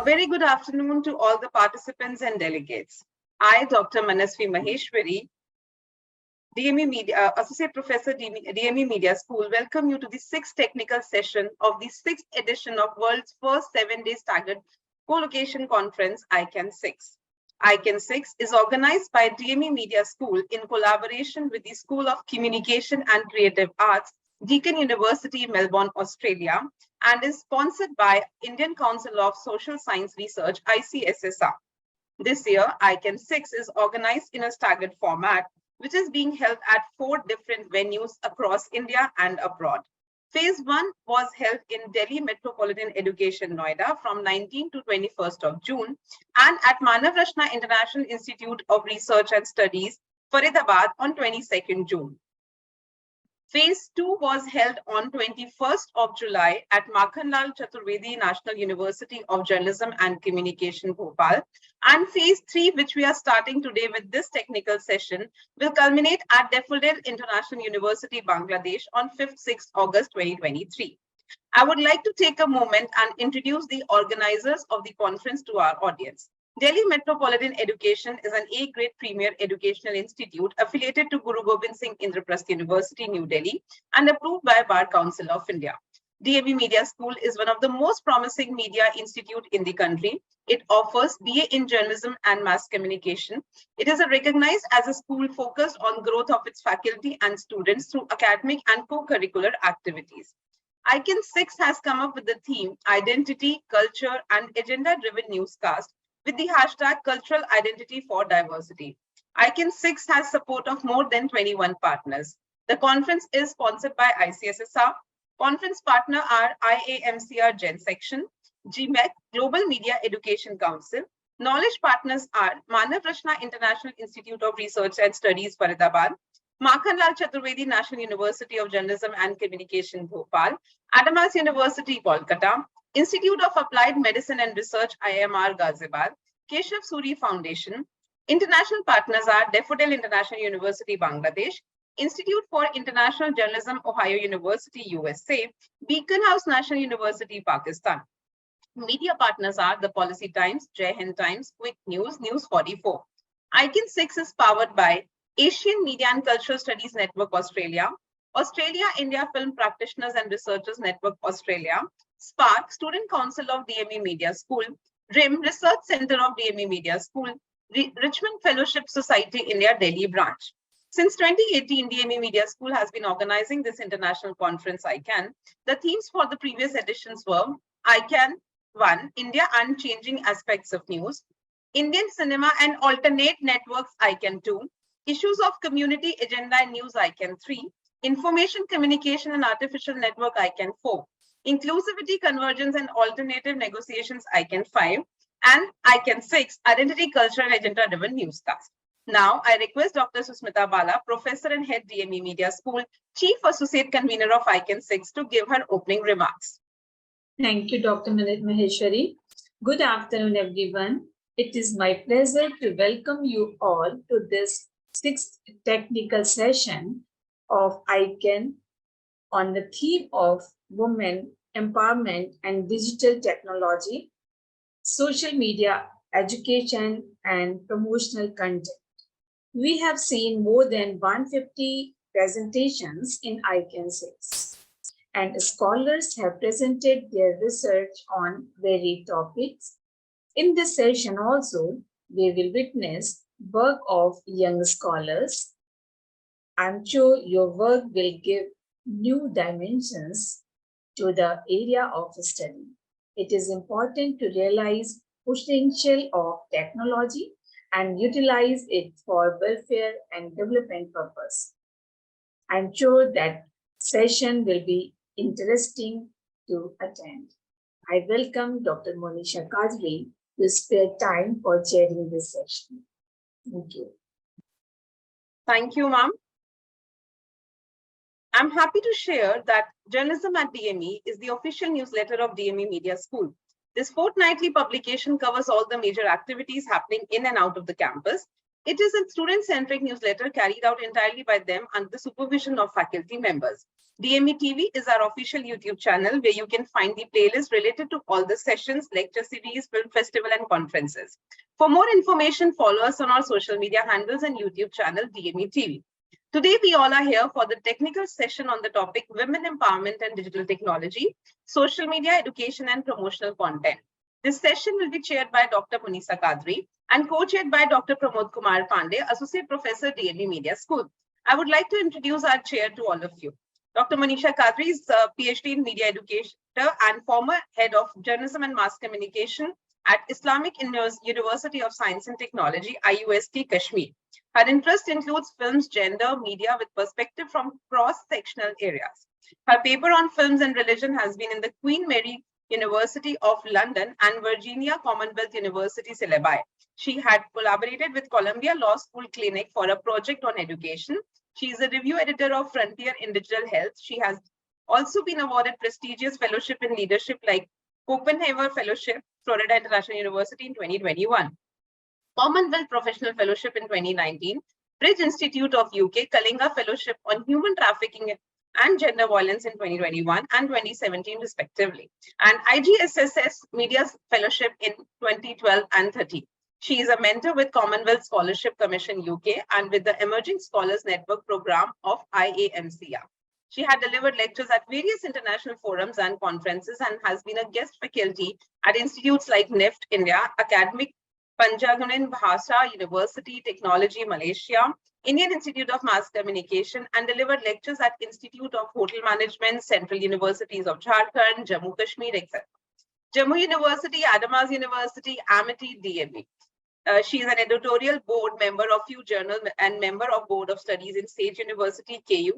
A very good afternoon to all the participants and delegates. I, Dr. Manasvi Maheshwari, DME Media, Associate Professor, DME Media School, welcome you to the 6th technical session of the 6th edition of World's first 7-day staggered co-location conference, ICAN6. ICAN6 is organized by DME Media School in collaboration with the School of Communication and Creative Arts, Deakin University, Melbourne, Australia, and is sponsored by Indian Council of Social Science Research, ICSSR. This year, ICAN6 is organized in a staggered format, which is being held at 4 different venues across India and abroad. Phase 1 was held in Delhi Metropolitan Education, Noida from 19 to 21st of June, and at Manavrashna International Institute of Research and Studies, Faridabad on 22nd June. Phase 2 was held on 21st of July at Makhanlal Chaturvedi National University of Journalism and Communication, Bhopal. And Phase 3, which we are starting today with this technical session, will culminate at Daffodil International University, Bangladesh on 5th-6th August 2023. I would like to take a moment and introduce the organizers of the conference to our audience. Delhi Metropolitan Education is an A-grade premier educational institute affiliated to Guru Gobind Singh Indraprastha University, New Delhi, and approved by Bar Council of India. DME Media School is one of the most promising media institute in the country. It offers BA in journalism and mass communication. It is recognized as a school focused on growth of its faculty and students through academic and co-curricular activities. ICAN6 has come up with the theme Identity, Culture, and Agenda-Driven Newscast with the hashtag Cultural Identity for Diversity. ICAN6 has support of more than 21 partners. The conference is sponsored by ICSSR. Conference partner are IAMCR Gen Section, GMEC, Global Media Education Council. Knowledge partners are Manavrashna International Institute of Research and Studies, Faridabad, Makhanlal Chaturvedi National University of Journalism and Communication, Bhopal, Adamas University, Kolkata, Institute of Applied Medicine and Research, IMR, Ghaziabad, Keshav Suri Foundation. International partners are Daffodil International University, Bangladesh, Institute for International Journalism, Ohio University, USA, Beacon House National University, Pakistan. Media partners are The Policy Times, Jai Hind Times, Quick News, News 44. ICAN6 is powered by Asian Media and Cultural Studies Network, Australia, Australia-India Film Practitioners and Researchers Network, Australia, SPARC, Student Council of DME Media School, RIM, Research Center of DME Media School, Richmond Fellowship Society, India, Delhi branch. Since 2018, DME Media School has been organizing this international conference, ICAN. The themes for the previous editions were ICAN 1, India and Changing Aspects of News, Indian Cinema and Alternate Networks, ICAN 2, Issues of Community Agenda and News, ICAN 3, Information Communication and Artificial Network, ICAN 4, Inclusivity, Convergence and Alternative Negotiations, ICAN 5, and ICAN 6, Identity, Culture and Agenda-Driven Newscast. Now, I request Dr. Susmita Bala, Professor and Head DME Media School, Chief Associate Convener of ICAN6, to give her opening remarks. Thank you, Dr. Maheshwari. Good afternoon, everyone. It is my pleasure to welcome you all to this 6th technical session of ICAN on the theme of women empowerment and digital technology, social media, education, and promotional content. We have seen more than 150 presentations in ICAN6, and scholars have presented their research on varied topics. In this session also, we will witness work of young scholars. I'm sure your work will give new dimensions to the area of study. It is important to realize potential of technology and utilize it for welfare and development purpose. I'm sure that session will be interesting to attend. I welcome Dr. Monisha Kajri to spare time for chairing this session. Thank you. Thank you, ma'am. I'm happy to share that Journalism at DME is the official newsletter of DME Media School. This fortnightly publication covers all the major activities happening in and out of the campus. It is a student-centric newsletter carried out entirely by them under the supervision of faculty members. DME TV is our official YouTube channel where you can find the playlist related to all the sessions, lecture series, film festival, and conferences. For more information, follow us on our social media handles and YouTube channel DME TV. Today, we all are here for the technical session on the topic Women Empowerment and Digital Technology, Social Media Education and Promotional Content. This session will be chaired by Dr. Munisa Kadri and co-chaired by Dr. Pramod Kumar Pandey, Associate Professor, DME Media School. I would like to introduce our chair to all of you. Dr. Manisha Kadri is a PhD in Media Education and former Head of Journalism and Mass Communication at Islamic University of Science and Technology, IUST, Kashmir. Her interest includes films, gender, media with perspective from cross-sectional areas. Her paper on films and religion has been in the Queen Mary University of London and Virginia Commonwealth University syllabi. She had collaborated with Columbia Law School Clinic for a project on education. She is a review editor of Frontier in Digital Health. She has also been awarded prestigious fellowship in leadership like Copenhagen Fellowship, Florida International University in 2021. Commonwealth Professional Fellowship in 2019, Bridge Institute of UK, Kalinga Fellowship on Human Trafficking and Gender Violence in 2021 and 2017 respectively, and IGSSS Media Fellowship in 2012 and 13. She is a mentor with Commonwealth Scholarship Commission UK and with the Emerging Scholars Network program of ICAN6. She had delivered lectures at various international forums and conferences and has been a guest faculty at institutes like NIFT India, Academic Panjagunin Bhasa University, Technology Malaysia, Indian Institute of Mass Communication, and delivered lectures at Institute of Hotel Management, Central Universities of Jharkhand, Jammu Kashmir, etc. Jammu University, Adamaz University, Amity, DME. She is an editorial board member of few journals and member of Board of Studies in Sage University, KU,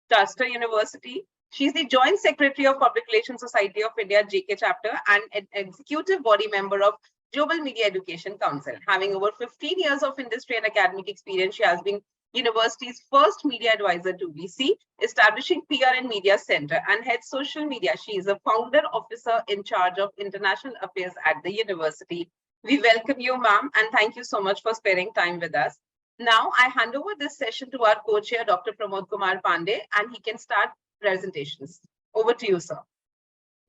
Tuster University. She is the Joint Secretary of Public Relations Society of India, JK chapter, and an executive body member of Global Media Education Council. Having over 15 years of industry and academic experience, she has been university's first media advisor to VC, establishing PR and Media Center, and heads social media. She is a founder officer in charge of international affairs at the university. We welcome you, ma'am, and thank you so much for sparing time with us. Now, I hand over this session to our co-chair, Dr. Pramod Kumar Pandey, and he can start presentations. Over to you, sir.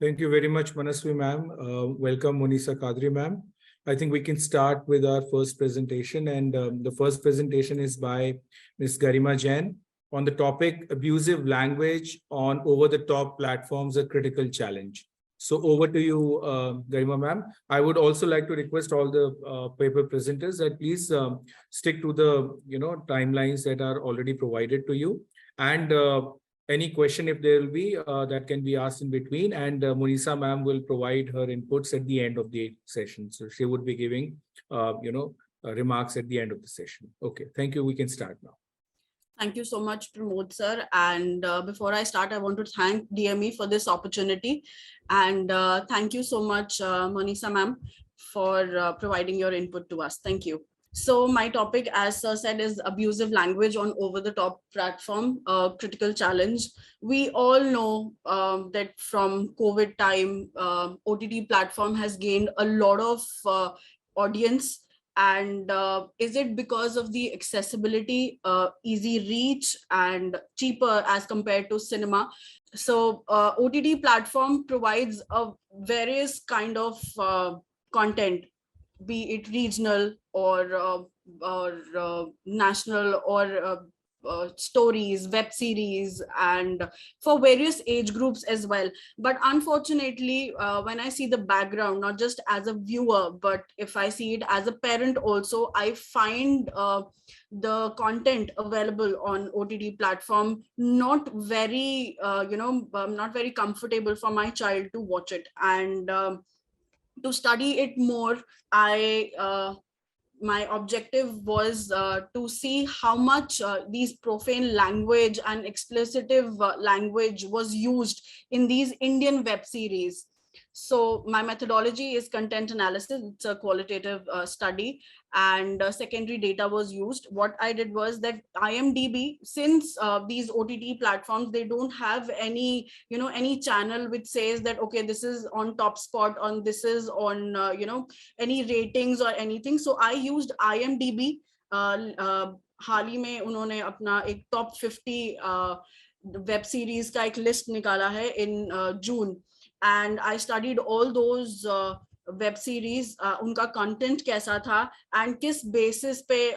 Thank you very much, Manasvi ma'am. Welcome, Munisa Kadri ma'am. I think we can start with our first presentation, and the first presentation is by Ms. Garima Jain on the topic abusive language on over-the-top platforms, a critical challenge. So over to you, Garima ma'am. I would also like to request all the paper presenters that please stick to the timelines that are already provided to you, and any question if there will be that can be asked in between, and Munisa ma'am will provide her inputs at the end of the session. So she would be giving remarks at the end of the session. Okay, thank you. We can start now. Thank you so much, Pramod sir. And before I start, I want to thank DME for this opportunity. And thank you so much, Munisa ma'am, for providing your input to us. Thank you. So my topic, as sir said, is abusive language on over-the-top platform, critical challenge. We all know that from COVID time, OTT platform has gained a lot of audience. And is it because of the accessibility, easy reach, and cheaper as compared to cinema? So OTT platform provides a various kind of content, be it regional or national or stories, web series, and for various age groups as well. But unfortunately, when I see the background, not just as a viewer, but if I see it as a parent also, I find the content available on OTT platform not very, not very comfortable for my child to watch it. And to study it more, my objective was to see how much these profane language and explicitive language was used in these Indian web series. So my methodology is content analysis. It's a qualitative study, and secondary data was used. What I did was that IMDb, since these OTT platforms, they don't have any, any channel which says that, okay, this is on top spot, on this is on, any ratings or anything. So I used IMDb हाल ही में उन्होंने अपना एक top 50 web series का एक list निकाला है in June, and I studied all those web series, उनका content कैसा था एंड किस बेसिस पे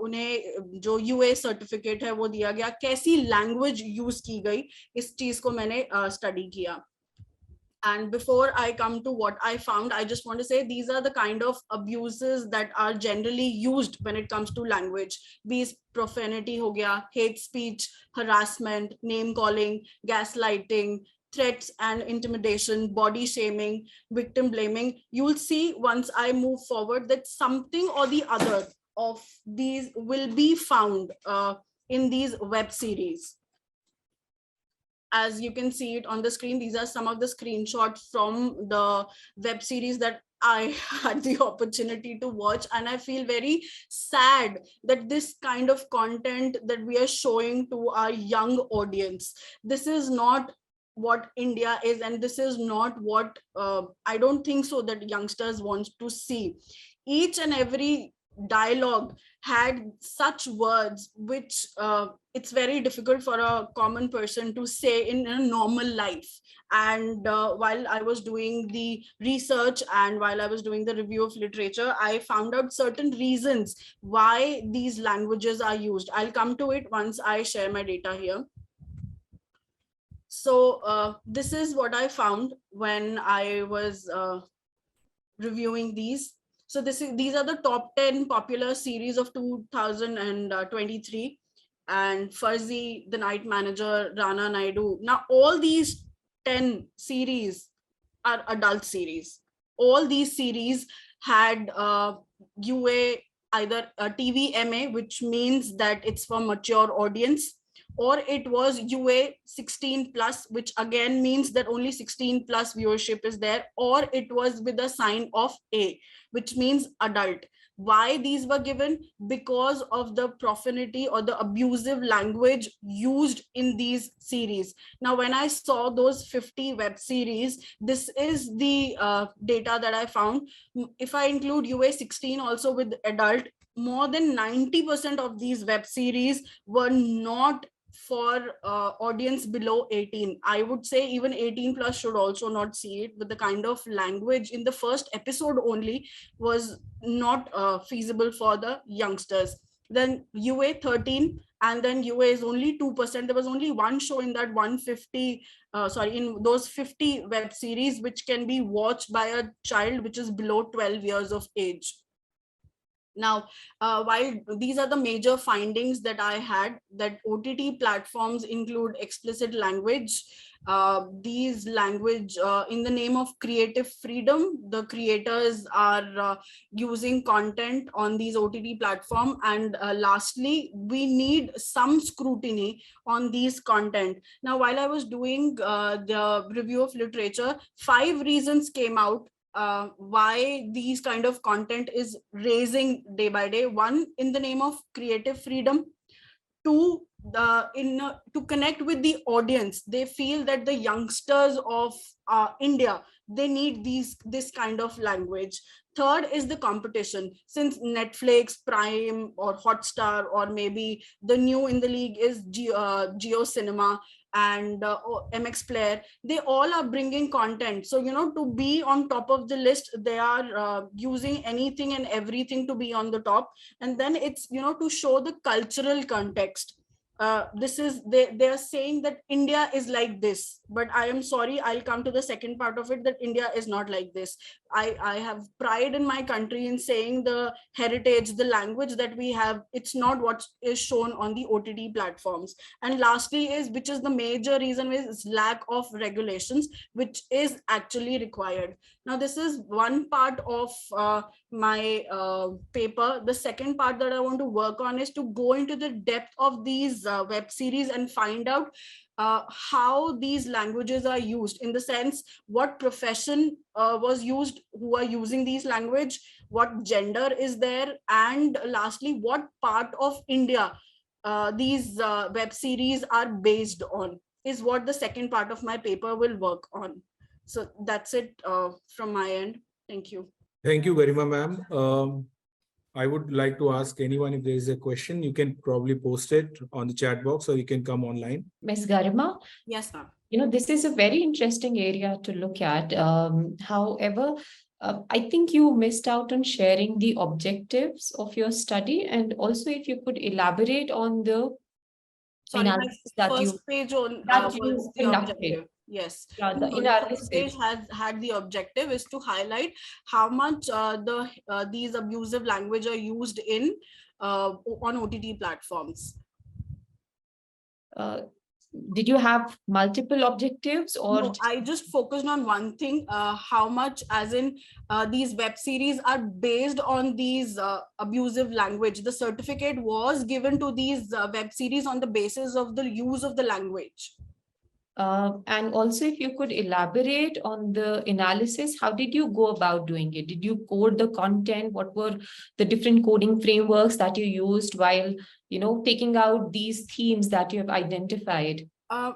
उन्हें जो यूए सर्टिफिकेट है वो दिया गया, कैसी लैंग्वेज यूज की गई, इस चीज को मैंने स्टडी किया. And before I come to what I found, I just want to say these are the kind of abuses that are generally used when it comes to language. Be it profanity ho gaya, hate speech, harassment, name calling, gaslighting, threats and intimidation, body shaming, victim blaming. You'll see once I move forward that something or the other of these will be found in these web series. As you can see it on the screen, these are some of the screenshots from the web series that I had the opportunity to watch, and I feel very sad that this kind of content that we are showing to our young audience, this is not what India is, and this is not what I don't think so that youngsters want to see. Each and every dialogue had such words which it's very difficult for a common person to say in a normal life. And while I was doing the research and while I was doing the review of literature, I found out certain reasons why these languages are used. I'll come to it once I share my data here. So this is what I found when I was reviewing these. So these are the top 10 popular series of 2023, and Fuzzy, The Night Manager, Rana Naidu. Now, all these 10 series are adult series. All these series had UA, either a TV MA, which means that it's for mature audience, or it was UA 16 plus, which again means that only 16 plus viewership is there, or it was with a sign of A, which means adult. Why these were given? Because of the profanity or the abusive language used in these series. Now, when I saw those 50 web series, this is the data that I found. If I include UA 16 also with adult, more than 90% of these web series were not for audience below 18. I would say even 18 plus should also not see it, but the kind of language in the first episode only was not feasible for the youngsters. Then UA 13, and then UA is only 2%. There was only one show in that 150, in those 50 web series which can be watched by a child which is below 12 years of age. Now, while these are the major findings that I had, that OTT platforms include explicit language. These language, in the name of creative freedom, the creators are using content on these OTT platform. And lastly, we need some scrutiny on these content. Now, while I was doing the review of literature, 5 reasons came out why these kind of content is raising day by day. 1, in the name of creative freedom. 2, to connect with the audience. They feel that the youngsters of India, they need this kind of language. 3rd is the competition. Since Netflix, Prime, or Hotstar, or maybe the new in the league is Geo Cinema and MX Player, they all are bringing content. So, to be on top of the list, they are using anything and everything to be on the top. And then it's, to show the cultural context. This is, they are saying that India is like this, but I am sorry, I'll come to the second part of it, that India is not like this. I have pride in my country in saying the heritage, the language that we have, it's not what is shown on the OTT platforms. And lastly is, which is the major reason, is lack of regulations, which is actually required. Now, this is one part of my paper. The second part that I want to work on is to go into the depth of these web series and find out how these languages are used, in the sense what profession was used, who are using these language, what gender is there, and lastly, what part of India these web series are based on, is what the second part of my paper will work on. So that's it from my end. Thank you. Thank you, Garima ma'am. I would like to ask anyone if there is a question, you can probably post it on the chat box or you can come online. Ms. Garima? Yes, ma'am. This is a very interesting area to look at. However, I think you missed out on sharing the objectives of your study, and also if you could elaborate on the Sorry, my analysis that first you page on that you was the conducted. objective. Yes. Yeah, the No, the first analysis. page had the objective is to highlight how much these abusive language are used in on OTT platforms. Did you have multiple objectives, or No, I just focused on one thing, how much as in these web series are based on these abusive language. The certificate was given to these web series on the basis of the use of the language. and also if you could elaborate on the analysis, how did you go about doing it? Did you code the content? What were the different coding frameworks that you used while, taking out these themes that you have identified?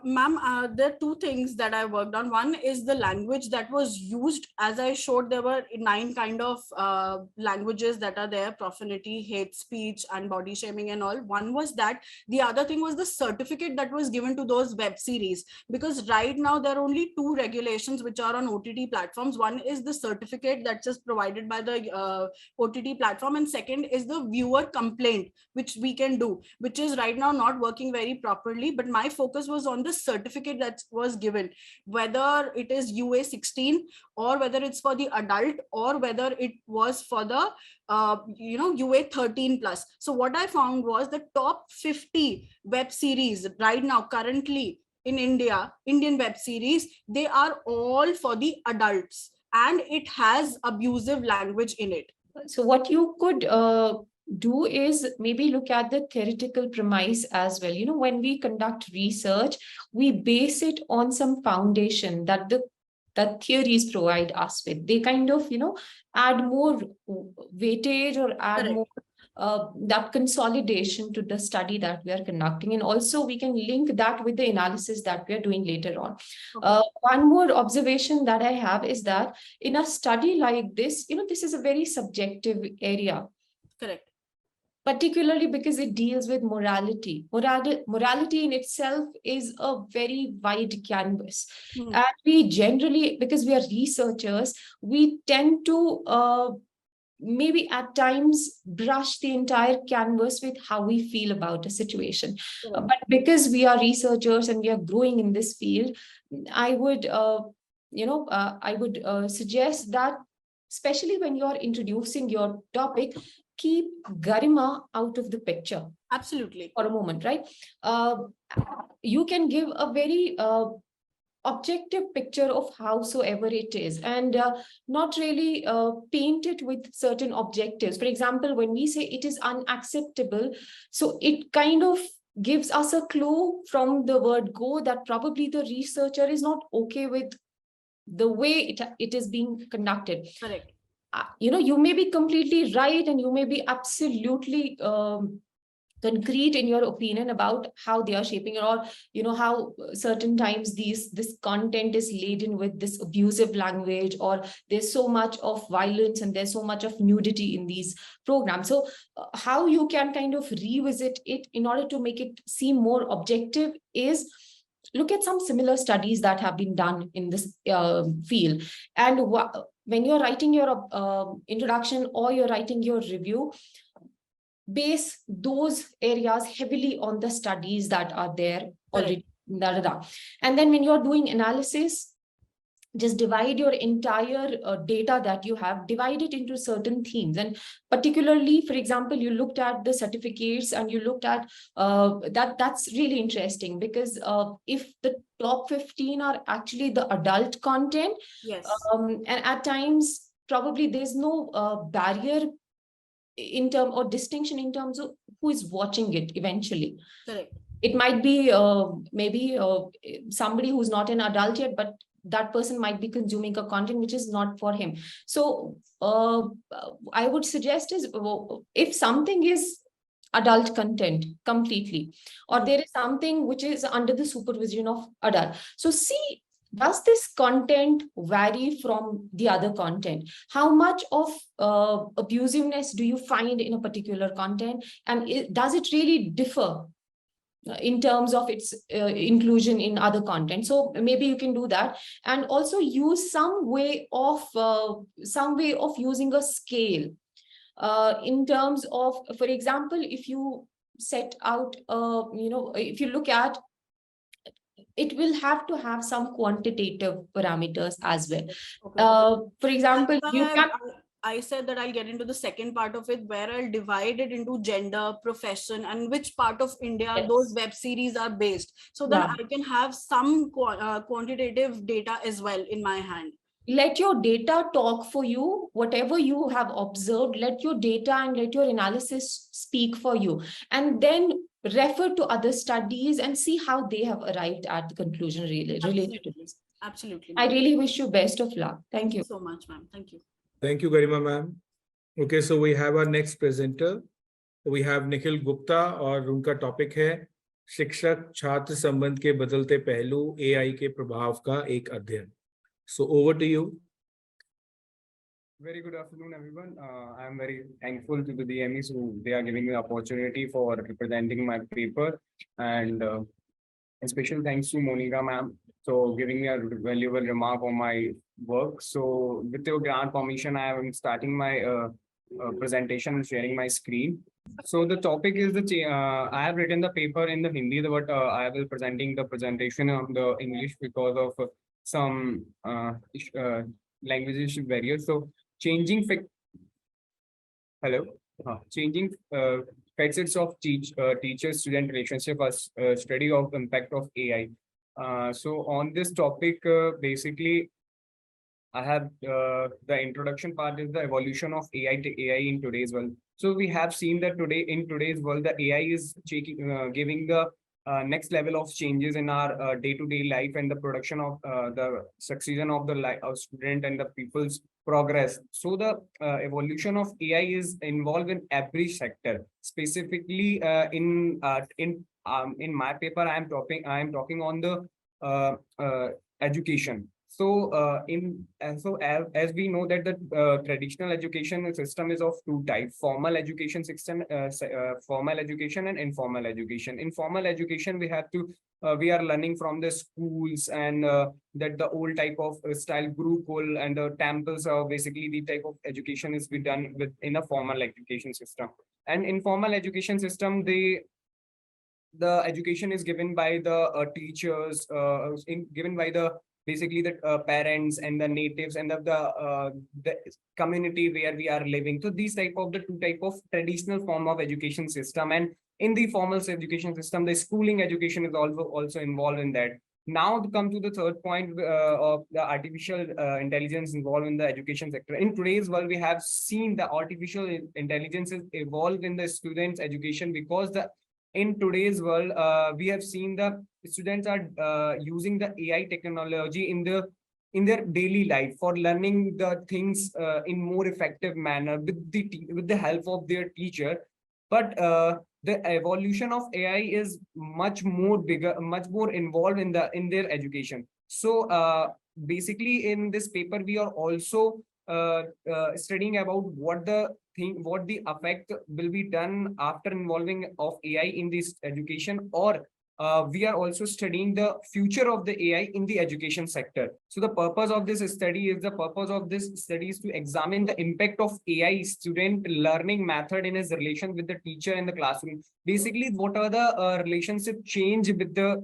Ma'am, there are two things that I worked on. One is the language that was used. As I showed, there were 9 kind of languages that are there: profanity, hate speech, and body shaming and all. One was that. The other thing was the certificate that was given to those web series. Because right now there are only 2 regulations which are on OTT platforms. One is the certificate that's just provided by the OTT platform, and second is the viewer complaint, which we can do, which is right now not working very properly. But my focus was on the certificate that was given, whether it is UA 16 or whether it's for the adult or whether it was for the UA 13 plus. So what I found was the top 50 web series right now currently in India, Indian web series, they are all for the adults and it has abusive language in it. So what you could do is maybe look at the theoretical premise as well. When we conduct research, we base it on some foundation that theories provide us with. They kind of, add more weightage or add Correct. more that consolidation to the study that we are conducting. And also we can link that with the analysis that we are doing later on. Okay. One more observation that I have is that in a study like this, this is a very subjective area. Correct. Particularly because it deals with morality. Morality in itself is a very wide canvas. And we generally, because we are researchers, we tend to maybe at times brush the entire canvas with how we feel about a situation. But because we are researchers and we are growing in this field, I would, suggest that, especially when you're introducing your topic, keep Garima out of the picture. Absolutely. For a moment, right? You can give a very objective picture of howsoever it is, and not really paint it with certain objectives. For example, when we say it is unacceptable, so it kind of gives us a clue from the word go that probably the researcher is not okay with the way it is being conducted. Correct. You may be completely right and you may be absolutely concrete in your opinion about how they are shaping it, or how certain times this content is laden with this abusive language, or there's so much of violence and there's so much of nudity in these programs. So how you can kind of revisit it in order to make it seem more objective is look at some similar studies that have been done in this field. And when you're writing your introduction or you're writing your review, base those areas heavily on the studies that are there already. And then when you're doing analysis, just divide your entire data that you have, divide it into certain themes. And particularly, for example, you looked at the certificates and you looked at that's really interesting, because if the top 15 are actually the adult content, yes, and at times probably there's no barrier in term or distinction in terms of who is watching it eventually. correct. It might be maybe somebody who's not an adult yet, but that person might be consuming a content which is not for him. So I would suggest is if something is adult content completely, or there is something which is under the supervision of adult, so see does this content vary from the other content? How much of abusiveness do you find in a particular content? And does it really differ in terms of its inclusion in other content? So maybe you can do that, and also use some way of using a scale in terms of, for example, if you set out, if you look at, it will have to have some quantitative parameters as well. Okay. For example, you can. I said that I'll get into the second part of it, where I'll divide it into gender, profession, and which part of India Yes. those web series are based. So then Yeah. I can have some quantitative data as well in my hand. Let your data talk for you. Whatever you have observed, let your data and let your analysis speak for you. And then refer to other studies and see how they have arrived at the conclusion related to this. Absolutely. I really wish you best of luck. Thank you so much, ma'am. Thank you. Thank you, Garima ma'am. Okay, so we have our next presenter. We have Nikhil Gupta और उनका topic है शिक्षक छात्र संबंध के बदलते पहलू AI के प्रभाव का एक अध्ययन. So over to you. Very good afternoon, everyone. I am very thankful to the DMEs who they are giving me the opportunity for representing my paper, and a special thanks to Monica ma'am for giving me a valuable remark on my work. So with your grant permission, I am starting my presentation and sharing my screen. So the topic is I have written the paper in the Hindi, but I will presenting the presentation on the English because of some language barriers. So changing facets of teacher-student relationship as study of impact of AI. So on this topic, basically, I have the introduction part is the evolution of AI to AI in today's world. So we have seen that in today's world, the AI is giving the next level of changes in our day-to-day life and the production of the succession of the life of student and the people's progress. So the evolution of AI is involved in every sector. Specifically, in my paper, I am talking on the education. So as we know that the traditional education system is of two types: formal education system, formal education, and informal education. In formal education, we are learning from the schools, and that the old type of style Gurukul and the temples are basically the type of education is be done in a formal education system. And informal education system, the education is given by the teachers, given by the basically the parents and the natives and the community where we are living. So these two type of traditional form of education system, and in the formal education system, the schooling education is also involved in that. Now to come to the third point of the artificial intelligence involved in the education sector. In today's world, we have seen the artificial intelligence is evolved in the students' education, because in today's world, we have seen the students are using the AI technology in their daily life for learning the things in more effective manner with the help of their teacher. But the evolution of AI is much more involved in their education. So basically, in this paper, we are also studying about what the effect will be done after involving of AI in this education, or we are also studying the future of the AI in the education sector. So the purpose of this study is to examine the impact of AI student learning method in his relation with the teacher in the classroom. Basically, what are the relationship change with the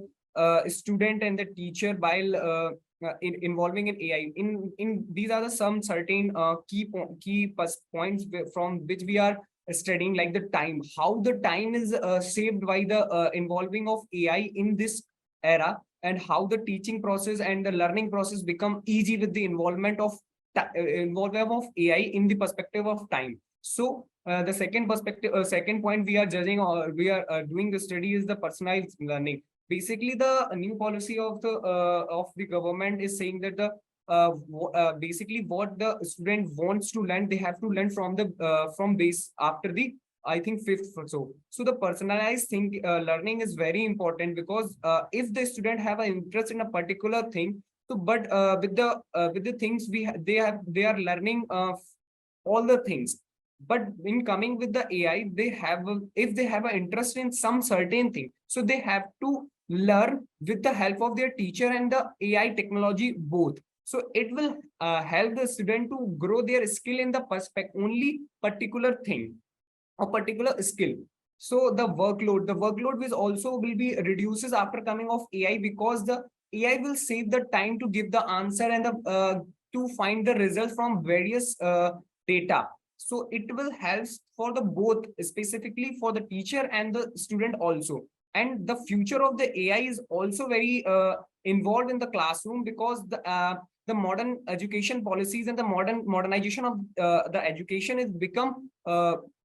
student and the teacher while involving in AI. In these are some certain key points from which we are studying, like the time, how the time is saved by the involving of AI in this era, and how the teaching process and the learning process become easy with the involvement of AI in the perspective of time. So the second point we are judging, or we are doing the study, is the personalized learning. Basically, the new policy of the government is saying that basically what the student wants to learn, they have to learn from base after the, I think, fifth or so. So the personalized learning is very important, because if the student have an interest in a particular thing, So, but with the things they are learning all the things. But in coming with the AI, they have if they have an interest in some certain thing, so they have to learn with the help of their teacher and the AI technology both. So it will help the student to grow their skill in the only particular thing or particular skill. So the workload will be reduces after coming of AI, because the AI will save the time to give the answer and to find the results from various data. So it will help for the both, specifically for the teacher and the student also. And the future of the AI is also very involved in the classroom, because the modern education policies and the modernization of the education is become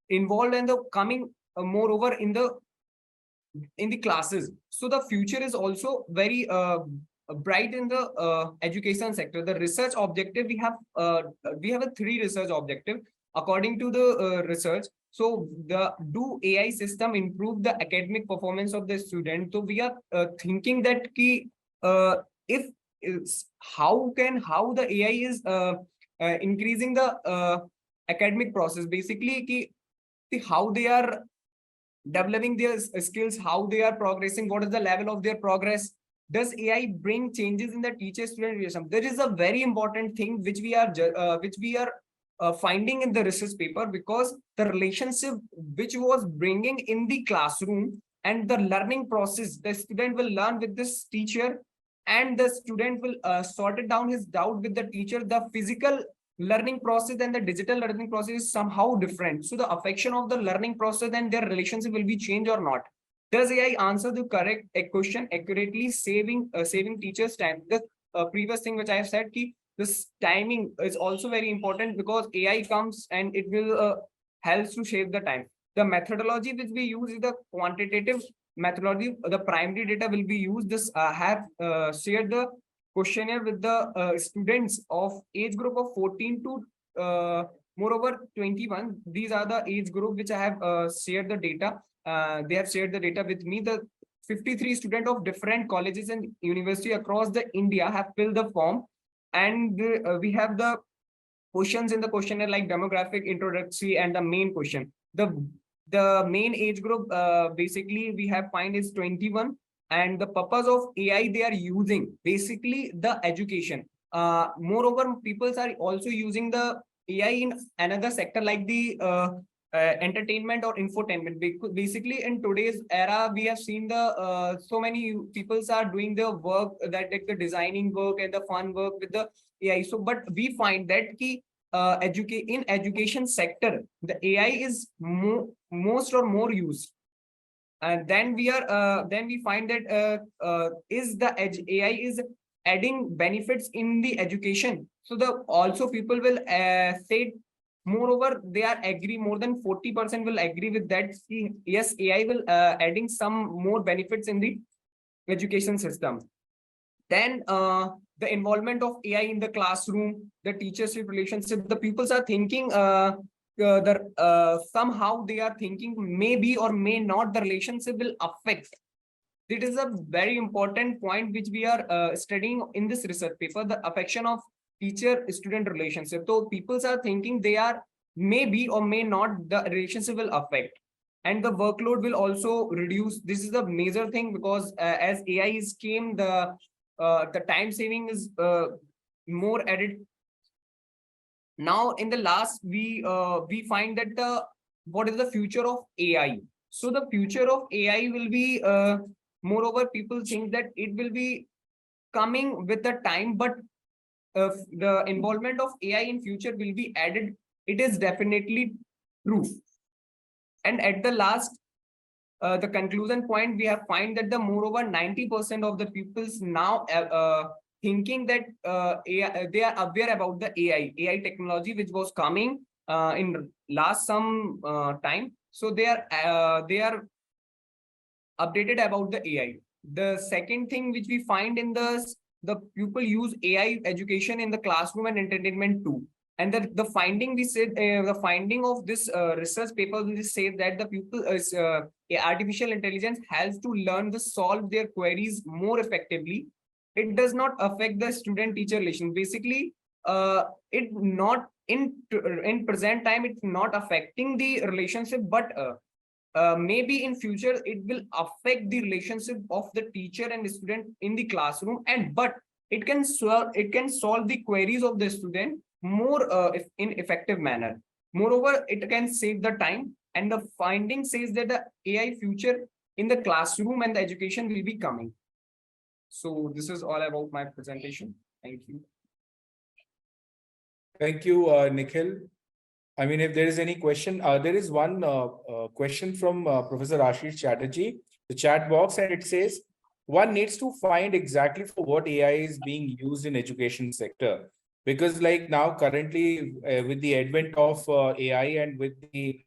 involved in the coming moreover in the classes. So the future is also very bright in the education sector. The research objective, we have a 3 research objective according to the research. So the do AI system improve the academic performance of the student? So we are thinking that if how the AI is increasing the academic process, basically how they are developing their skills, how they are progressing, what is the level of their progress. Does AI bring changes in the teacher-student relation? There is a very important thing which we are finding in the research paper, because the relationship which was bringing in the classroom and the learning process, the student will learn with this teacher, and the student will sort it down his doubt with the teacher. The physical learning process and the digital learning process is somehow different. So the affection of the learning process and their relationship will be changed or not. Does AI answer the correct question accurately, saving teachers time? The previous thing which I have said, this timing is also very important, because AI comes and it will helps to save the time. The methodology which we use is the quantitative methodology. The primary data will be used. This have shared the questionnaire with the students of age group of 14 to moreover 21. These are the age group which I have shared the data. They have shared the data with me. The 53 students of different colleges and university across the India have filled the form, and we have the questions in the questionnaire like demographic, introductory, and the main question. The main age group basically we have find is 21, and the purpose of AI they are using basically the education. Moreover, people are also using the AI in another sector like the entertainment or infotainment. Basically, in today's era, we have seen the so many people are doing the work that like the designing work and the fun work with the AI. So, but we find that in education sector, the AI is most or more used. And then we find that is the AI is adding benefits in the education. So the also people will say, moreover they are agree, more than 40% will agree with that. Yes, AI will adding some more benefits in the education system. Then the involvement of AI in the classroom, the teachership relationship, the pupils are thinking somehow they are thinking maybe or may not the relationship will affect. It is a very important point which we are studying in this research paper, the affection of teacher-student relationship. So people are thinking they are maybe or may not the relationship will affect. And the workload will also reduce. This is the major thing, because as AI is came, the time saving is more added. Now in the last we find that what is the future of AI? So the future of AI will be moreover people think that it will be coming with the time, but the involvement of AI in future will be added. It is definitely true. And at the last the conclusion point, we have find that the moreover 90% of the pupils now thinking that AI, they are aware about the AI technology which was coming in last some time. So they are updated about the AI. The second thing which we find in the pupil use AI education in the classroom and entertainment too. And the finding we said, the finding of this research paper will say that the pupil artificial intelligence helps to learn to solve their queries more effectively. it does not affect the student-teacher relation. Basically, it not in present time, it's not affecting the relationship, but maybe in future it will affect the relationship of the teacher and the student in the classroom, and but it can solve the queries of the student more in effective manner. Moreover, it can save the time, and the finding says that the AI future in the classroom and the education will be coming. So this is all about my presentation. Thank you. Thank you, Nikhil. I mean, if there is any question, there is one question from Professor Ashish Chatterjee, the chat box, and it says, one needs to find exactly for what AI is being used in education sector. Because like now currently with the advent of AI and with the,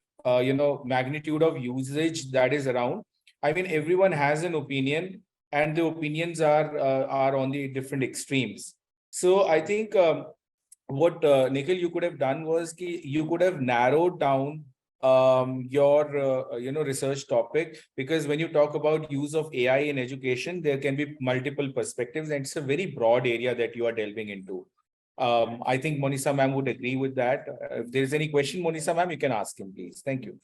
magnitude of usage that is around, I mean, everyone has an opinion and the opinions are on the different extremes. So I think what Nikhil, you could have done was you could have narrowed down your research topic, because when you talk about use of AI in education, there can be multiple perspectives, and it's a very broad area that you are delving into. I think Monisa ma'am would agree with that. If there is any question, Monisa ma'am, you can ask him, please. Thank you.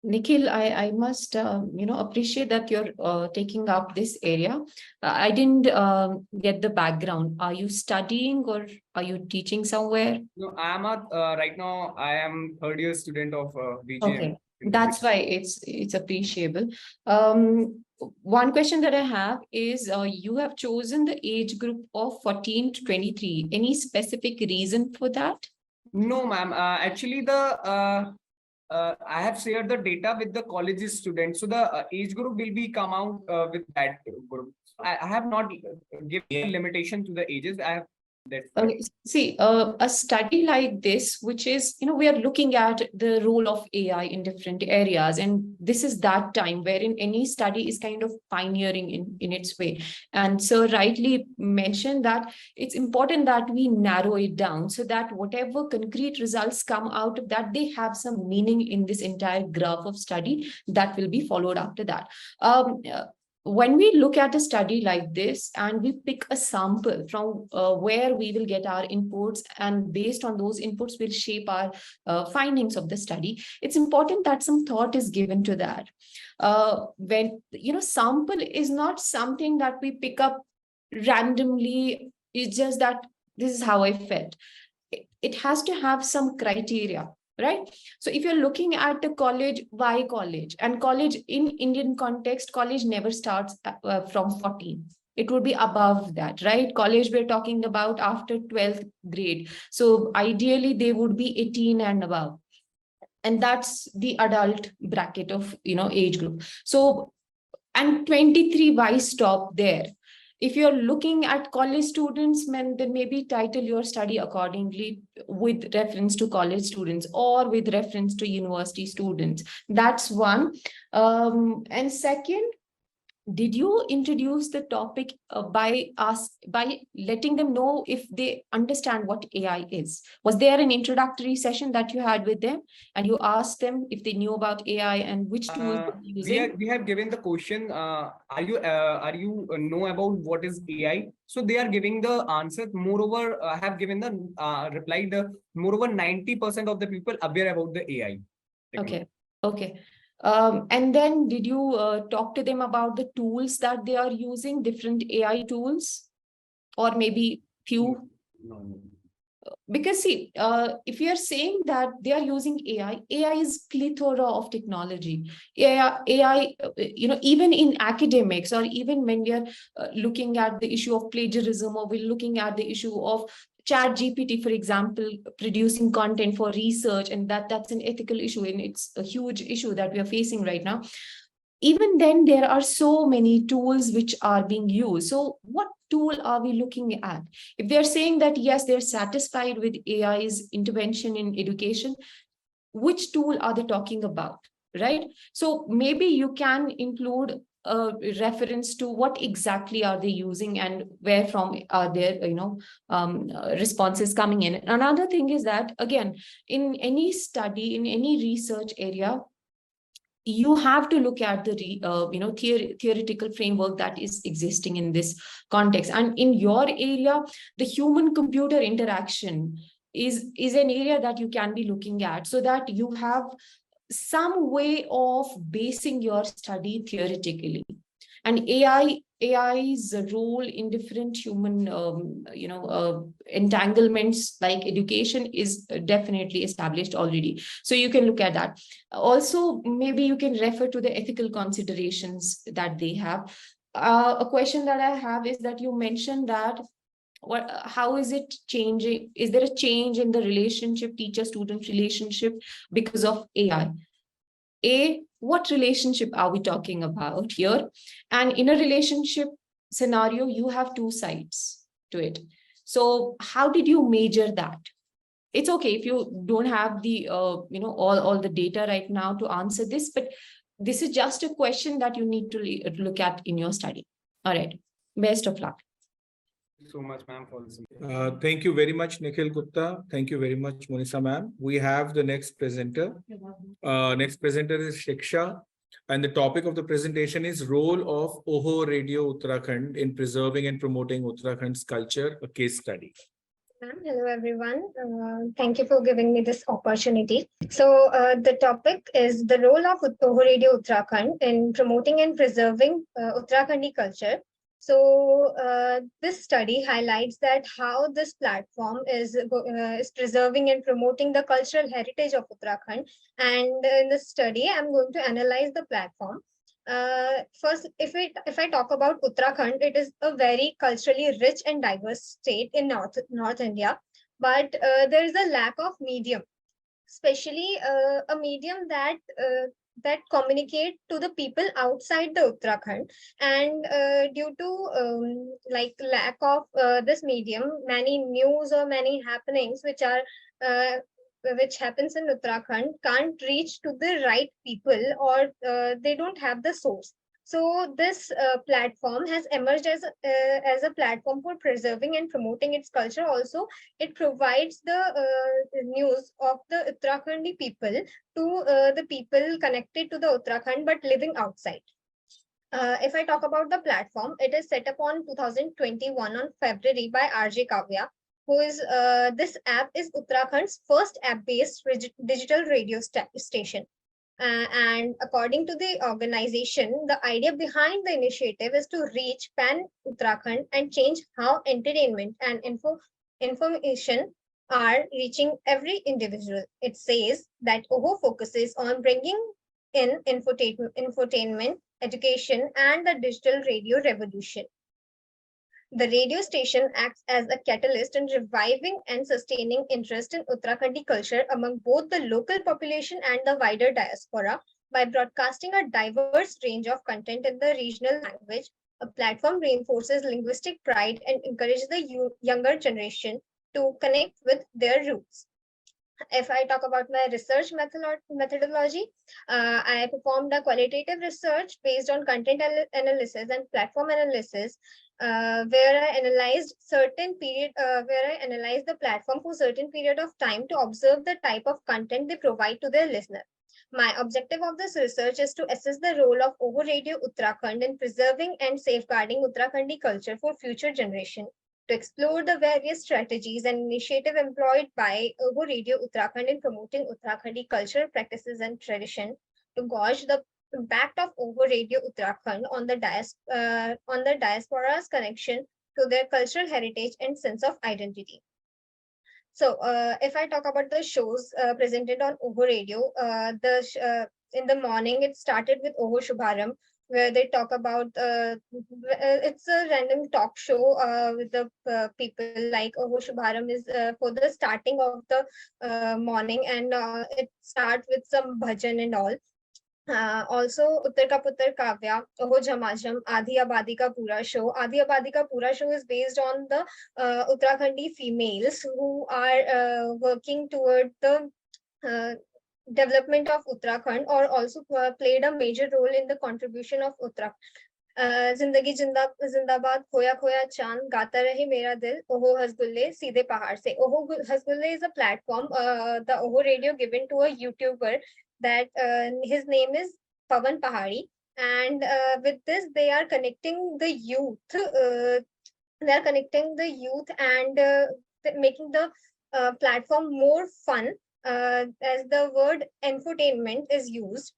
Nikhil, I must, appreciate that you're taking up this area. I didn't get the background. Are you studying or are you teaching somewhere? No, I am right now. I am third year student of BGM. Okay, that's why it's appreciable. One question that I have is, you have chosen the age group of 14 to 23. Any specific reason for that? No, ma'am. Actually, I have shared the data with the college students, so the age group will be come out with that group. I have not given limitation to the ages. I have that. Okay. See, a study like this, which is, we are looking at the role of AI in different areas, and this is that time wherein any study is kind of pioneering in its way. And so rightly mentioned that it's important that we narrow it down so that whatever concrete results come out of that, they have some meaning in this entire graph of study that will be followed after that. When we look at a study like this and we pick a sample from where we will get our inputs, and based on those inputs we'll shape our findings of the study, it's important that some thought is given to that. When, sample is not something that we pick up randomly, it's just that this is how I felt. It has to have some criteria. Right. So if you're looking at the college, why college? And college in Indian context, college never starts from 14. It would be above that, right? College, we're talking about after 12th grade. So ideally, they would be 18 and above. And that's the adult bracket of, age group. So, and 23, why stop there? If you're looking at college students, then maybe title your study accordingly with reference to college students or with reference to university students. That's one. And second, did you introduce the topic by letting them know if they understand what AI is? Was there an introductory session that you had with them and you asked them if they knew about AI and which tools they're using? We have given the question, are you know about what is AI? So they are giving the answer. Moreover, I have given the reply. Moreover, 90% of the people aware about the AI. Okay. Okay. And then did you talk to them about the tools that they are using, different AI tools, or maybe few? No. Because see, if you are saying that they are using AI is plethora of technology. AI, even in academics, or even when we are looking at the issue of plagiarism, or we're looking at the issue of ChatGPT, for example, producing content for research, and that's an ethical issue, and it's a huge issue that we are facing right now. Even then, there are so many tools which are being used. So what tool are we looking at? If they're saying that, yes, they're satisfied with AI's intervention in education, which tool are they talking about, right? So maybe you can include a reference to what exactly are they using and where from are their responses coming in. Another thing is that, again, in any study, in any research area, you have to look at the theoretical framework that is existing in this context. And in your area, the human computer interaction is an area that you can be looking at, so that you have some way of basing your study theoretically. And AI's role in different human entanglements like education is definitely established already. So you can look at that. Also, maybe you can refer to the ethical considerations that they have. A question that I have is that you mentioned that how is it changing? Is there a change in the relationship, teacher-student relationship, because of AI? What relationship are we talking about here? And in a relationship scenario, you have two sides to it. So how did you measure that? It's okay if you don't have the all the data right now to answer this, but this is just a question that you need to look at in your study. All right, best of luck. So much, ma'am, for this. Thank you very much, Nikhil Gupta. Thank you very much, Monisa ma'am. We have the next presenter. Next presenter is Shiksha, and the topic of the presentation is role of OHO Radio Uttarakhand in preserving and promoting Uttarakhand's culture, a case study. Hello, everyone. Thank you for giving me this opportunity. So the topic is the role of OHO Radio Uttarakhand in promoting and preserving Uttarakhandi culture. So this study highlights that how this platform is preserving and promoting the cultural heritage of Uttarakhand. And in this study, I'm going to analyze the platform. First, if I talk about Uttarakhand, it is a very culturally rich and diverse state in North India, but there is a lack of medium, especially a medium that communicate to the people outside the Uttarakhand. And due to like lack of this medium, many news or many happenings which happens in Uttarakhand can't reach to the right people, or they don't have the source. So this platform has emerged as a platform for preserving and promoting its culture. Also, it provides the news of the Uttarakhandi people to the people connected to the Uttarakhand but living outside. If I talk about the platform, it is set up on 2021 on February by RJ Kavya, who is this app is Uttarakhand's first app-based digital radio station. And according to the organization, the idea behind the initiative is to reach pan-Uttarakhand and change how entertainment and information are reaching every individual. It says that OHO focuses on bringing in infotainment, education, and the digital radio revolution. The radio station acts as a catalyst in reviving and sustaining interest in Uttarakhandi culture among both the local population and the wider diaspora by broadcasting a diverse range of content in the regional language. A platform reinforces linguistic pride and encourages the younger generation to connect with their roots. If I talk about my research methodology, I performed a qualitative research based on content analysis and platform analysis, where I analyzed the platform for certain period of time to observe the type of content they provide to their listener. My objective of this research is to assess the role of OHO Radio Uttarakhand in preserving and safeguarding Uttarakhandi culture for future generation, to explore the various strategies and initiatives employed by OHO Radio Uttarakhand in promoting Uttarakhandi culture, practices, and tradition, to gauge the impact of OHO Radio Uttarakhand on the diaspora's connection to their cultural heritage and sense of identity. So, if I talk about the shows presented on OHO Radio, in the morning it started with OHO Shubharam, where they talk about it's a random talk show with the people. Like OHO Shubharam is for the starting of the morning, and it starts with some bhajan and all. Also, Uttar Ka Puttar Kavya, Oho Jhamajam, Aadhi Abadi Ka Pura Show. Aadhi Abadi Ka Pura Show is based on the Uttarakhandi females who are working toward the development of Uttarakhand, or also played a major role in the contribution of Uttarakhand. Zindagi Zindabad, Khoya Khoya Chand, Gata Rahe Mera Dil, Oho Hasgulle, Seedhe Pahar Se. Oho Hasgulle is a platform, the OHO Radio given to a YouTuber that his name is Pawan Pahari. And with this, they are connecting the youth. They are connecting the youth and making the platform more fun, as the word infotainment is used.